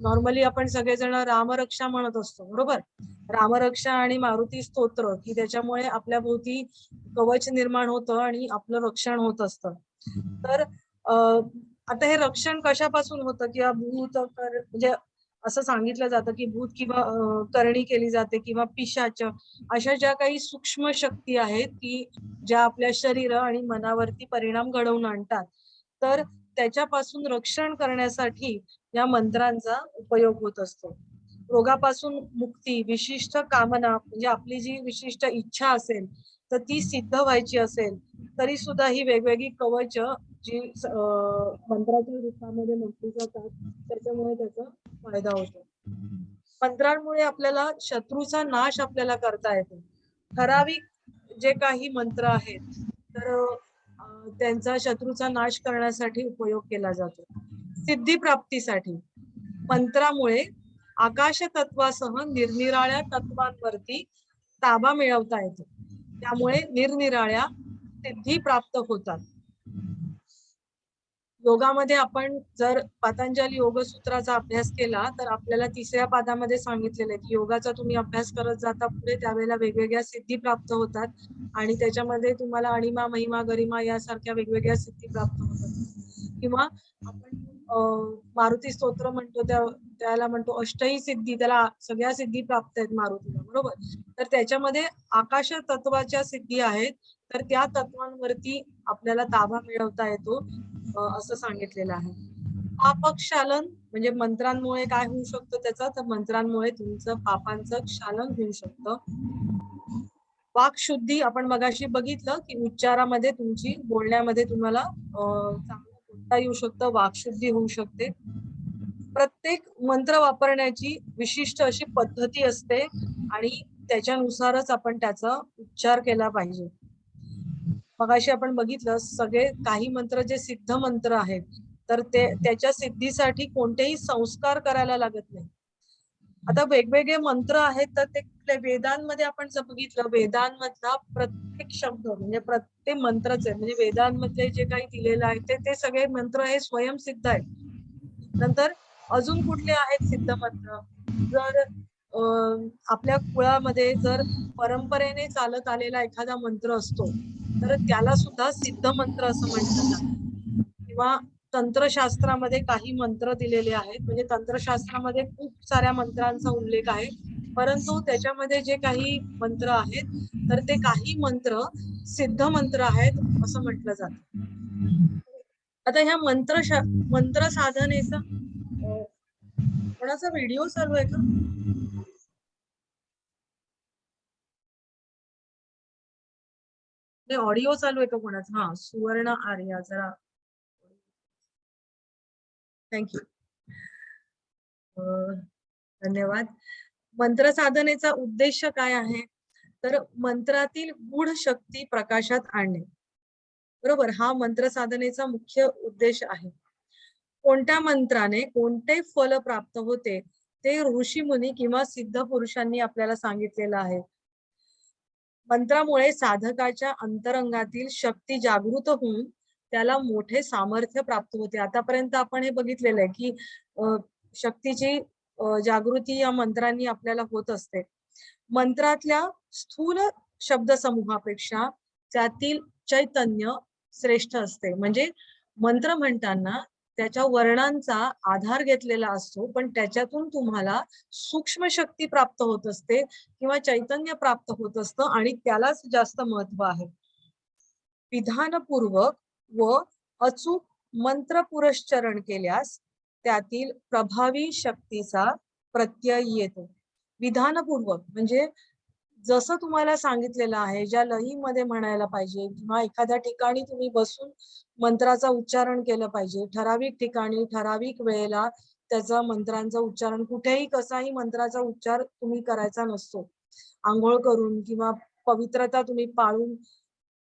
नॉर्मली आपण सगळेजण रामरक्षा म्हणत असतो, बरोबर. रामरक्षा आणि मारुती स्तोत्र की त्याच्यामुळे आपल्या भोवती कवच निर्माण होतं आणि आपलं रक्षण होत असतं. तर आता हे रक्षण कशापासून होतं, किंवा भूत म्हणजे असं सांगितलं जातं की भूत किंवा करणी केली जाते किंवा पिशाच, अशा ज्या काही सूक्ष्म शक्ती आहेत की ज्या आपल्या शरीर आणि मनावरती परिणाम घडवून आणतात, तर त्याच्यापासून रक्षण करण्यासाठी या मंत्रांचा उपयोग होत असतो. रोगापासून मुक्ती, विशिष्ट कामना म्हणजे आपली जी विशिष्ट इच्छा असेल तर ती सिद्ध व्हायची असेल तरी सुद्धा ही वेगवेगळी कवच जी मंत्राच्या रूपामध्ये म्हटली जातात त्याच्यामुळे त्याचा फायदा होतो. मंत्रांमुळे आपल्याला शत्रूचा नाश आपल्याला करता येतो. ठराविक जे काही मंत्र आहेत तर त्यांचा शत्रूचा नाश करण्यासाठी उपयोग केला जातो. सिद्धी प्राप्तीसाठी मंत्रामुळे आकाश तत्वासह निरनिराळ्या तत्वांवरती ताबा मिळवता येतो. त्यामुळे निरनिराळ्या सिद्धी प्राप्त होतात. योगामध्ये आपण जर पतंजली योगसूत्राचा अभ्यास केला तर आपल्याला 3ऱ्या पादामध्ये सांगितलेलं आहे की योगाचा तुम्ही अभ्यास करत जाता पुढे त्यावेळेला वेगवेगळ्या सिद्धी प्राप्त होतात आणि त्याच्यामध्ये तुम्हाला अणिमा महिमा गरिमा यासारख्या वेगवेगळ्या सिद्धी प्राप्त होतात. किंवा आपण मारुती स्तोत्र म्हणतो त्याला म्हणतो अष्टही सिद्धी, त्याला सगळ्या सिद्धी प्राप्त आहेत मारुतीला, बरोबर. तर त्याच्यामध्ये आकाश तत्वाच्या सिद्धी आहेत तर त्या तत्वांवरती आपल्याला ताबा मिळवता येतो असं सांगितलेलं आहे. पापक्षालन म्हणजे मंत्रांमुळे काय होऊ शकतं त्याचा, तर मंत्रांमुळे तुमचं पापांचं क्षालन होऊ शकतं. वाक्शुद्धी आपण मगाशी बघितलं की उच्चारामध्ये तुमची बोलण्यामध्ये तुम्हाला चांगलं बोलता येऊ शकतं, वाक्शुद्धी होऊ शकते. प्रत्येक मंत्र वापरण्याची विशिष्ट अशी पद्धती असते आणि त्याच्यानुसारच आपण त्याचा उच्चार केला पाहिजे. मगाशी आपण बघितलं सगळे काही मंत्र जे सिद्ध मंत्र आहेत तर ते त्याच्या सिद्धीसाठी कोणतेही संस्कार करायला लागत नाही. आता वेगवेगळे मंत्र आहेत तर ते वेदांमध्ये आपण जर बघितलं वेदांमधला प्रत्येक शब्द म्हणजे प्रत्येक मंत्रच आहे, म्हणजे वेदांमध्ये जे काही दिलेलं आहे ते सगळे मंत्र हे स्वयंसिद्ध आहेत. नंतर अजून कुठले आहेत सिद्ध मंत्र, जर आपल्या कुळामध्ये जर परंपरेने चालत आलेला एखादा मंत्र असतो तर त्याला सुद्धा सिद्ध मंत्र असं म्हटलं जातं. किंवा तंत्रशास्त्रामध्ये काही मंत्र दिलेले आहेत, म्हणजे तंत्रशास्त्रामध्ये खूप साऱ्या मंत्रांचा उल्लेख आहे परंतु त्याच्यामध्ये जे काही मंत्र आहेत तर ते काही मंत्र सिद्ध मंत्र आहेत असं म्हटलं जातं. आता ह्या मंत्र साधनेचा कोणाचा व्हिडिओ चालू आहे का? ऑडिओ चालू आहे का कोणाचा? हा, सुवर्ण आर्या जरा थँक्यू, धन्यवाद. मंत्र साधनेचा उद्देश काय आहे तर मंत्रातील गूढ शक्ती प्रकाशात आणणे, बरोबर. हा मंत्र साधनेचा मुख्य उद्देश आहे. कोणत्या मंत्राने कोणते फल प्राप्त होते ते ऋषी मुनी किंवा सिद्ध पुरुषांनी आपल्याला सांगितलेलं आहे. मंत्रामुळे साधकाच्या अंतरंगातील शक्ती जागृत होऊन त्याला मोठे सामर्थ्य प्राप्त होते. आतापर्यंत आपण हे बघितलेलं आहे की शक्तीची जागृती या मंत्रांनी आपल्याला होत असते. मंत्रातल्या स्थूल शब्दसमूहापेक्षा त्यातील चैतन्य श्रेष्ठ असते. म्हणजे मंत्र म्हणताना त्याच्या वर्णांचा आधार घेतलेला असतो पण त्याच्यातून तुम्हाला सूक्ष्म शक्ती प्राप्त होत असते किंवा चैतन्य प्राप्त होत असतं आणि त्यालाच जास्त महत्व आहे. विधानपूर्वक व अचूक मंत्र पुरस्चरण केल्यास त्यातील प्रभावी शक्तीचा प्रत्यय येतो. विधानपूर्वक म्हणजे जसं तुम्हाला सांगितलेलं आहे ज्या लयीमध्ये म्हणायला पाहिजे किंवा एखाद्या ठिकाणी तुम्ही बसून मंत्राचा उच्चारण केलं पाहिजे, ठराविक ठिकाणी ठराविक वेळेला त्याचा मंत्रांचं उच्चारण, कुठेही कसाही मंत्राचा उच्चार तुम्ही करायचा नसतो. आंघोळ करून किंवा पवित्रता तुम्ही पाळून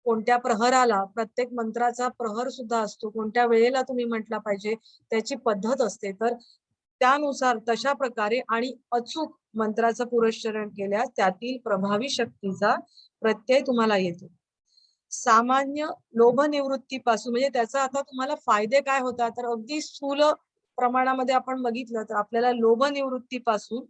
कोणत्या प्रहराला, प्रत्येक मंत्राचा प्रहर सुद्धा असतो, कोणत्या वेळेला तुम्ही म्हटला पाहिजे त्याची पद्धत असते. तर त्यानुसार तशा प्रकारे आणि अचूक मंत्राचं पुरस्चरण केल्यास त्यातील प्रभावी शक्तीचा प्रत्यय तुम्हाला येतो. सामान्य लोभ निवृत्तीपासून म्हणजे त्याचा आता तुम्हाला फायदे काय होतात तर अगदी स्थूल प्रमाणामध्ये आपण बघितलं तर आपल्याला लोभ निवृत्तीपासून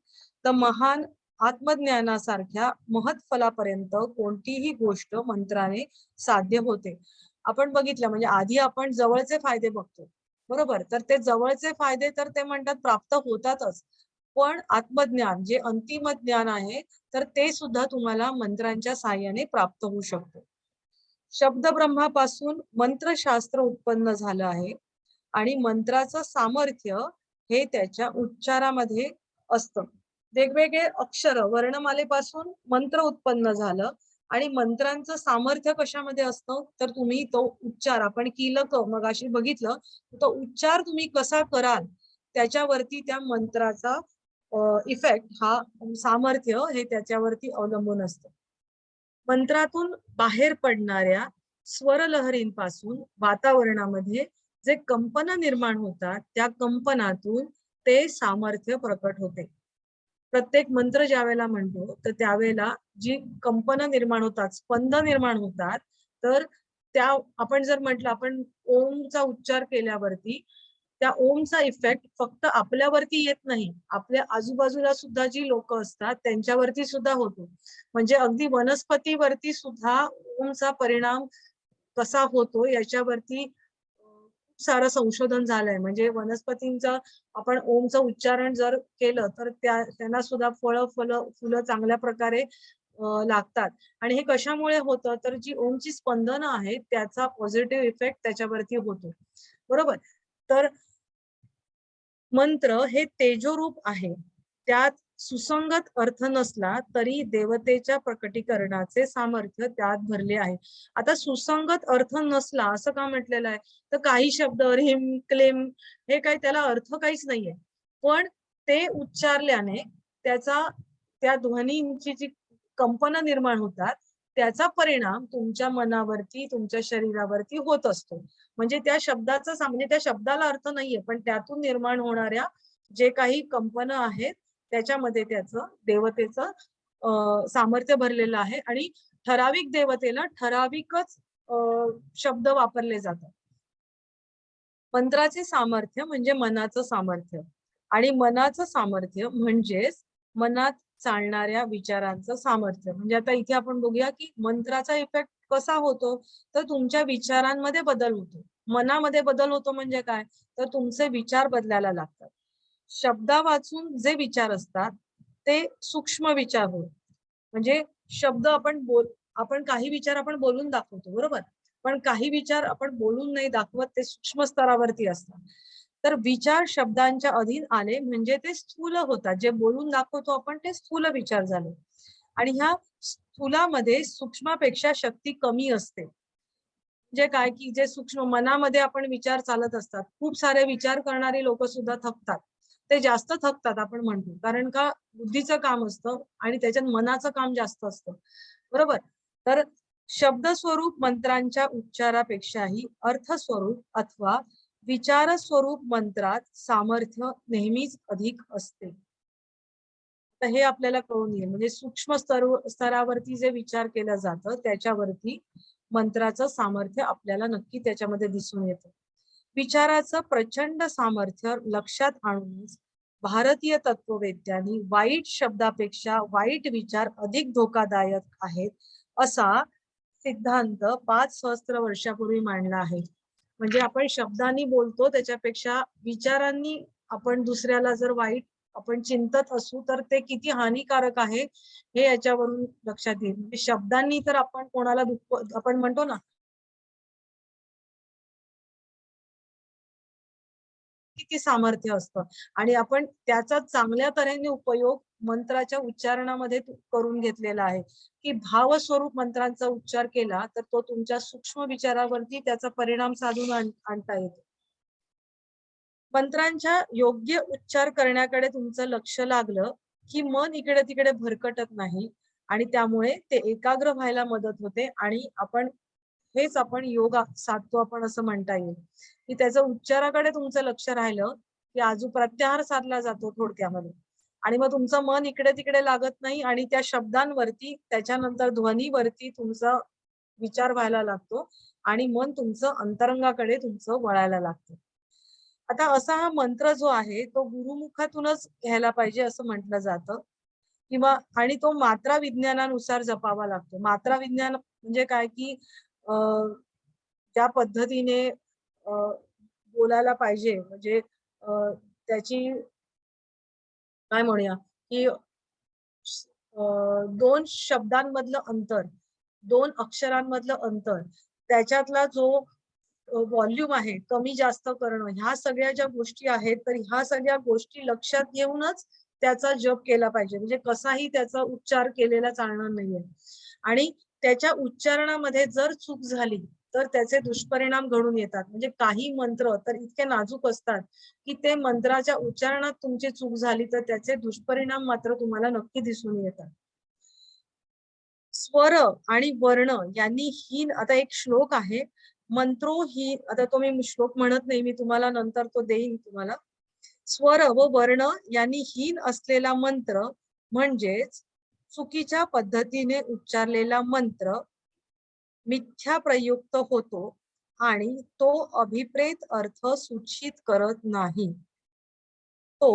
तर महान आत्मज्ञानासारख्या महत् फलापर्यंत कोणतीही गोष्ट मंत्राने साध्य होते. आपण बघितलं म्हणजे आधी आपण जवळचे फायदे बघतो, बरोबर. तर ते जवळचे फायदे तर ते म्हणतात प्राप्त होतातच, पण आत्मज्ञान जे अंतिम ज्ञान आहे तर ते सुद्धा तुम्हाला मंत्रांच्या साहाय्याने प्राप्त होऊ शकतं. शब्दब्रह्मापासून मंत्रशास्त्र उत्पन्न झालं आहे आणि मंत्राचं सामर्थ्य हे त्याच्या उच्चारामध्ये असतं. वेगवेगळे अक्षर वर्णमालेपासून मंत्र उत्पन्न झालं आणि मंत्रांचं सामर्थ्य कशामध्ये असतं, तर तुम्ही तो उच्चार आपण कीलक मगाशी बघितलं, तो उच्चार तुम्ही कसा कराल त्याच्यावरती त्या मंत्राचा इफेक्ट हा सामर्थ्य हे त्याच्यावरती अवलंबून असतं. मंत्रातून बाहेर पडणाऱ्या स्वरलहरींपासून वातावरणामध्ये जे कंपन निर्माण होतात त्या कंपनातून ते सामर्थ्य प्रकट होते. प्रत्येक मंत्र ज्यावेळेला म्हणतो तर त्यावेळेला जी कंपन निर्माण होतात, स्पंद निर्माण होतात, तर त्या आपण जर म्हटलं आपण ओमचा उच्चार केल्यावरती त्या ओमचा इफेक्ट फक्त आपल्यावरती येत नाही, आपल्या आजूबाजूला सुद्धा जी लोक असतात त्यांच्यावरती सुद्धा होतो. म्हणजे अगदी वनस्पतीवरती सुद्धा ओमचा परिणाम कसा होतो याच्यावरती खूप सारं संशोधन झालंय. म्हणजे वनस्पतींचं आपण ओमचं उच्चारण जर केलं तर त्यांना सुद्धा फुलं चांगल्या प्रकारे लागतात. आणि हे कशामुळे होतं, तर जी ओमची स्पंदनं आहेत त्याचा पॉझिटिव्ह इफेक्ट त्याच्यावरती होतो. बरोबर. तर मंत्र हे तेजोरूप आहे. त्यात सुसंगत अर्थ नसला तरी देवतेच्या प्रकटीकरणाचे सामर्थ्य त्यात भरले आहे. आता सुसंगत अर्थ नसला असं का म्हटलेलं आहे, तर काही शब्द ह्रीम क्लीम हे काही त्याला अर्थ काहीच नाहीये, पण ते उच्चारल्याने त्याचा त्या ध्वनींची जी कंपनं निर्माण होतात त्याचा परिणाम तुमच्या मनावरती, तुमच्या शरीरावरती होत असतो. म्हणजे त्या शब्दाचा म्हणजे त्या शब्दाला अर्थ नाहीये, पण त्यातून निर्माण होणाऱ्या जे काही कंपनं आहेत त्याच्यामध्ये त्याचं देवतेचं सामर्थ्य भरलेलं आहे. आणि ठराविक देवतेला ठराविकच शब्द वापरले जातात. मंत्राचे सामर्थ्य म्हणजे मनाचं सामर्थ्य, आणि मनाचं सामर्थ्य म्हणजेच मनात चालणाऱ्या विचारांचं सामर्थ्य. म्हणजे आता इथे आपण बघूया की मंत्राचा इफेक्ट कसा होतो, तर तुमच्या विचारांमध्ये बदल होतो. मनामध्ये बदल होतो म्हणजे काय, तर तुमचे विचार बदलायला लागतात. शब्दा वाचून जे विचार असतात ते सूक्ष्म विचार होत. म्हणजे शब्द आपण काही विचार आपण बोलून दाखवतो, बरोबर, पण काही विचार आपण बोलून नाही दाखवत, ते सूक्ष्म स्तरावरती असतात. तर विचार शब्दांच्या अधीन आले म्हणजे ते स्थूल होतात. जे बोलून दाखवतो आपण ते स्थूल विचार झाले. आणि ह्या स्थूलामध्ये सूक्ष्मापेक्षा शक्ती कमी असते. म्हणजे काय की जे सूक्ष्म मनामध्ये आपण विचार चालत असतात, खूप सारे विचार करणारी लोक सुद्धा थकतात. ते जास्त थकतात आपण म्हणतो, कारण का बुद्धीचं काम असतं आणि त्याच्यात मनाचं काम जास्त असतं. बरोबर. तर शब्द स्वरूप मंत्रांच्या उच्चारापेक्षाही अर्थ स्वरूप अथवा विचार स्वरूप मंत्रात सामर्थ्य नेहमीच अधिक असते. तर हे आपल्याला कळून येईल. म्हणजे सूक्ष्म स्तरावरती जे विचार केलं जातं त्याच्यावरती मंत्राचं सामर्थ्य आपल्याला नक्की त्याच्यामध्ये दिसून येतं. विचाराचं प्रचंड सामर्थ्य लक्षात आणूनच भारतीय तत्ववेत्यांनी वाईट शब्दापेक्षा वाईट विचार अधिक धोकादायक आहेत असा सिद्धांत 5 सहस्त्र वर्षापूर्वी मांडला आहे. म्हणजे आपण शब्दांनी बोलतो त्याच्यापेक्षा विचारांनी आपण दुसऱ्याला जर वाईट आपण चिंतत असू तर ते किती हानिकारक आहे हे याच्यावरून लक्षात येईल. म्हणजे शब्दांनी तर आपण कोणाला दुःख आपण म्हणतो ना, किती सामर्थ्य असतं आणि आपण त्याचा चांगल्या तऱ्हेने उपयोग मंत्राच्या उच्चारणामध्ये करून घेतलेला आहे, की भावस्वरूप मंत्रांचा उच्चार केला तर तो तुमच्या सूक्ष्म विचारावरती त्याचा परिणाम साधून आणता येतो. मंत्रांच्या योग्य उच्चार करण्याकडे तुमचं लक्ष लागलं की मन इकडे तिकडे भरकटत नाही आणि त्यामुळे ते एकाग्र व्हायला मदत होते. आणि हेच आपण योग साधतो आपण असं म्हणता येईल, की त्याचं उच्चाराकडे तुमचं लक्ष राहिलं की प्रत्याहार साधला जातो थोडक्यामध्ये. आणि मग तुमचं मन इकडे तिकडे लागत नाही आणि त्या शब्दांवरती त्याच्यानंतर ध्वनीवरती तुमचा विचार व्हायला लागतो आणि मन तुमचं अंतरंगाकडे तुमचं वळायला लागतं. आता असा हा मंत्र जो आहे तो गुरुमुखातूनच घ्यायला पाहिजे असं म्हटलं जातं, किंवा आणि तो मात्रा विज्ञानानुसार जपावा लागतो. मात्रा विज्ञान म्हणजे काय की त्या पद्धतीने बोलायला पाहिजे. म्हणजे त्याची काय म्हणूया की 2 शब्दांमधलं अंतर, 2 अक्षरांमधलं अंतर, त्याच्यातला जो व्हॉल्यूम आहे कमी जास्त करणं, ह्या सगळ्या ज्या गोष्टी आहेत तर ह्या सगळ्या गोष्टी लक्षात घेऊनच त्याचा जप केला पाहिजे. म्हणजे कसाही त्याचा उच्चार केलेला चालणार नाहीये. आणि त्याच्या उच्चारणामध्ये जर चूक झाली तर त्याचे दुष्परिणाम घडून येतात. म्हणजे काही मंत्र तर इतके नाजूक असतात की ते मंत्राच्या उच्चारणात तुमची चूक झाली तर त्याचे दुष्परिणाम मात्र तुम्हाला नक्की दिसून येतात. स्वर आणि वर्ण यांनी हीन, आता एक श्लोक आहे, मंत्रोहीन, आता तो मी श्लोक म्हणत नाही, मी तुम्हाला नंतर तो देईन तुम्हाला. स्वर व वर्ण यांनी हीन असलेला मंत्र म्हणजेच चुकीच्या पद्धतीने उच्चारलेला मंत्र मिथ्या प्रयुक्त होतो आणि तो अभिप्रेत अर्थ सूचित करत नाही. तो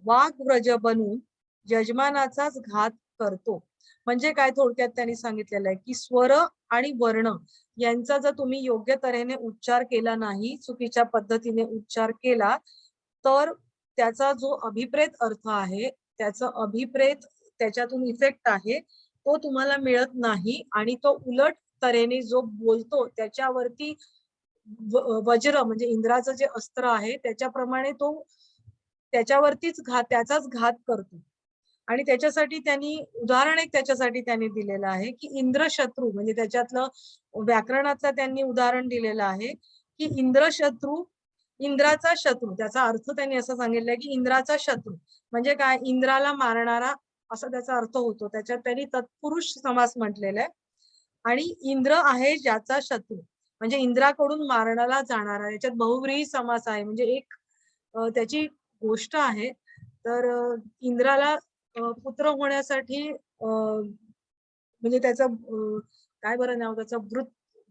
वाग्व्रज बनून यजमानाचाच घात करतो. म्हणजे काय, थोडक्यात त्यांनी सांगितलेलं आहे की स्वर आणि वर्ण यांचा जर तुम्ही योग्य तऱ्हेने उच्चार केला नाही, चुकीच्या पद्धतीने उच्चार केला, तर त्याचा जो अभिप्रेत अर्थ आहे, त्याचा अभिप्रेत त्याच्यातून इफेक्ट आहे, तो तुम्हाला मिळत नाही आणि तो उलट तऱ्हेने जो बोलतो त्याच्यावरती वज्र म्हणजे इंद्राचं जे अस्त्र आहे त्याच्याप्रमाणे तो त्याच्यावरतीच त्याचाच घात करतो. आणि त्याच्यासाठी त्यांनी उदाहरण एक त्याच्यासाठी त्यांनी दिलेलं आहे की इंद्रशत्रू, म्हणजे त्याच्यातलं व्याकरणातलं त्यांनी उदाहरण दिलेलं आहे की इंद्रशत्रू, इंद्राचा शत्रू, त्याचा अर्थ त्यांनी असं सांगितलंय की इंद्राचा शत्रू म्हणजे काय, इंद्राला मारणारा असा त्याचा अर्थ होतो. त्याच्यात त्यांनी तत्पुरुष समास म्हटलेला आहे. आणि इंद्र आहे ज्याचा शत्रू म्हणजे इंद्राकडून मारण्याला जाणारा, याच्यात बहुव्रीही समास आहे. म्हणजे एक त्याची गोष्ट आहे. तर इंद्राला पुत्र होण्यासाठी म्हणजे त्याचं काय बरं नाव त्याचं,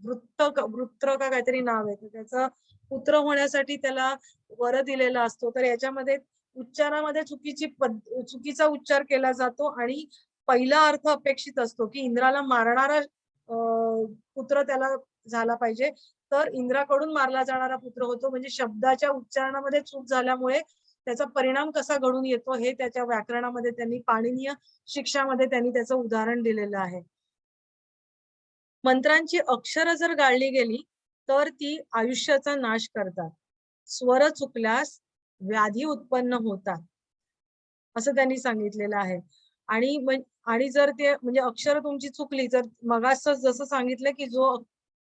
वृत्र का काहीतरी नाव आहे, तर त्याचा पुत्र होण्यासाठी त्याला वर दिलेला असतो. तर याच्यामध्ये उच्चारामध्ये चुकीचा उच्चार केला जातो आणि पहिला अर्थ अपेक्षित असतो की इंद्राला मारणारा पुत्र त्याला झाला पाहिजे, तर इंद्राकडून मारला जाणारा पुत्र होतो. म्हणजे शब्दाच्या उच्चारणामध्ये चूक झाल्यामुळे त्याचा परिणाम कसा घडून येतो हे त्याच्या व्याकरणामध्ये त्यांनी, पाणिनीय शिक्षामध्ये त्यांनी त्याचं उदाहरण दिलेलं आहे. मंत्रांची अक्षर जर गाळली गेली तर ती आयुष्याचा नाश करतात. स्वर चुकल्यास व्याधी उत्पन्न होतात असं त्यांनी सांगितलेलं आहे. आणि जर ते म्हणजे अक्षर तुमची चुकली, जर मगाच जसं सांगितलं की जो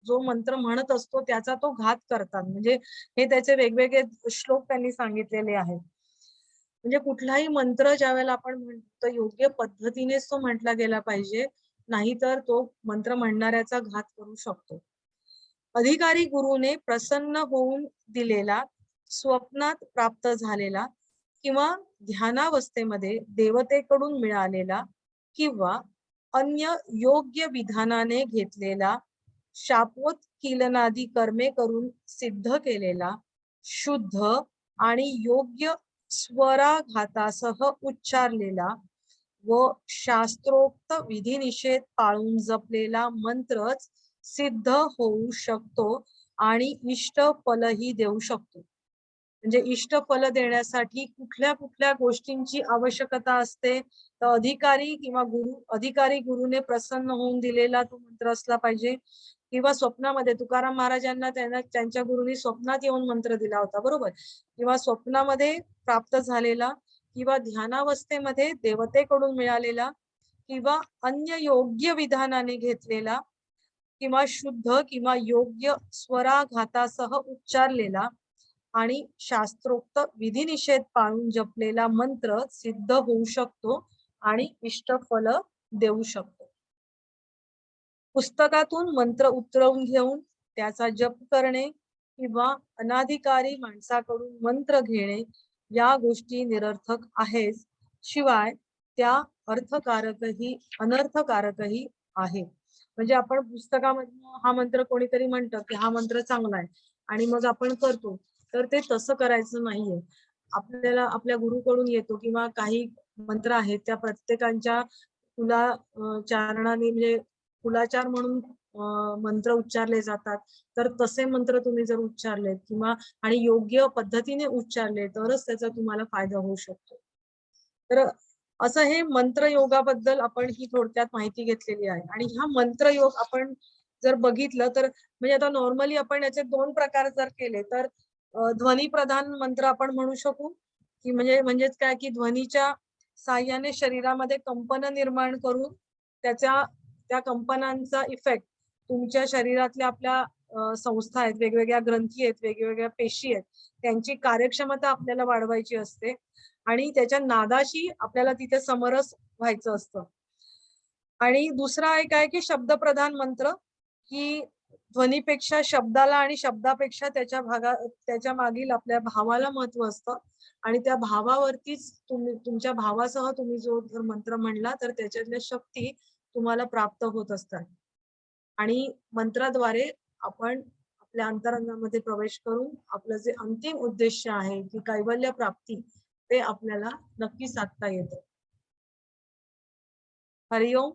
जो मंत्र म्हणत असतो त्याचा तो घात करतात. म्हणजे हे त्याचे वेगवेगळे श्लोक त्यांनी सांगितलेले आहेत. म्हणजे कुठलाही मंत्र ज्या वेळेला आपण म्हणतो योग्य पद्धतीनेच तो म्हटला गेला पाहिजे, नाहीतर तो मंत्र म्हणणाऱ्याचा घात करू शकतो. अधिकारी गुरुने प्रसन्न होऊन दिलेला, स्वप्नात प्राप्त झालेला किंवा ध्यानावस्थेमध्ये देवतेकडून मिळालेला किंवा अन्य योग्य विधानाने घेतलेला, शापोत किलनादी कर्मे करून सिद्ध केलेला, शुद्ध आणि योग्य स्वराघातासह उच्चारलेला व शास्त्रोक्त विधिनिषेध पाळून जपलेला मंत्रच सिद्ध होऊ शकतो आणि इष्ट फलही देऊ शकतो. म्हणजे इष्ट फल देण्यासाठी कुठल्या कुठल्या गोष्टींची आवश्यकता असते, तर अधिकारी गुरुने प्रसन्न होऊन दिलेला तो मंत्र असला पाहिजे, किंवा स्वप्नामध्ये तुकाराम महाराजांना त्यांच्या गुरुनी स्वप्नात येऊन मंत्र दिला होता, बरोबर, किंवा स्वप्नामध्ये प्राप्त झालेला किंवा ध्यानावस्थेमध्ये देवतेकडून मिळालेला किंवा अन्य योग्य विधानाने घेतलेला किंवा शुद्ध किंवा योग्य स्वराघातासह उच्चारलेला आणि शास्त्रोक्त विधिनिषेध पाळून जपलेला मंत्र सिद्ध होऊ शकतो आणि इष्ट फल देऊ शकतो. पुस्तकातून मंत्र उतरवून घेऊन त्याचा जप करणे किंवा अनाधिकारी माणसाकडून मंत्र घेणे या गोष्टी निरर्थक आहेत, शिवाय त्या अनर्थकारकही आहे. म्हणजे आपण पुस्तकामधून हा मंत्र कोणीतरी म्हणतं की हा मंत्र चांगला आहे आणि मग आपण करतो, तर ते तसं करायचं नाहीये. आपल्याला आपल्या गुरुकडून येतो किंवा काही मंत्र आहेत त्या प्रत्येकांच्या चारणाने म्हणजे कुलाचार म्हणून मंत्र उच्चारले जातात. तर तसे मंत्र तुम्ही जर उच्चारलेत किंवा आणि योग्य पद्धतीने उच्चारले तरच त्याचा तुम्हाला फायदा होऊ शकतो. तर असं हे मंत्र योगाबद्दल आपण ही थोडक्यात माहिती घेतलेली आहे. आणि हा मंत्र योग आपण जर बघितलं तर म्हणजे आता नॉर्मली आपण याचे 2 प्रकार जर केले तर ध्वनी प्रधान मंत्र आपण म्हणू शकू की म्हणजेच काय की ध्वनीच्या साहाय्याने शरीरामध्ये कंपन निर्माण करून त्या कंपनांचा इफेक्ट तुमच्या शरीरातल्या आपल्या संस्था आहेत, वेगवेगळ्या ग्रंथी आहेत, वेगवेगळ्या पेशी आहेत, त्यांची कार्यक्षमता आपल्याला वाढवायची असते आणि त्याच्या नादाशी आपल्याला तिथे समरस व्हायचं असतं. आणि दुसरा एक आहे की शब्दप्रधान मंत्र, की ध्वनीपेक्षा शब्दाला आणि शब्दापेक्षा त्याच्या मागील आपल्या भावाला महत्व असतं आणि त्या भावावरतीच तुमच्या भावासह तुम्ही जो जर मंत्र म्हणला तर त्याच्यातल्या शक्ती तुम्हाला प्राप्त होत असतात. आणि मंत्राद्वारे आपण आपल्या अंतरंगामध्ये प्रवेश करून आपलं जे अंतिम उद्देश आहे की कैवल्य प्राप्ती ते आपल्याला नक्की साधता येतं. हरिओम.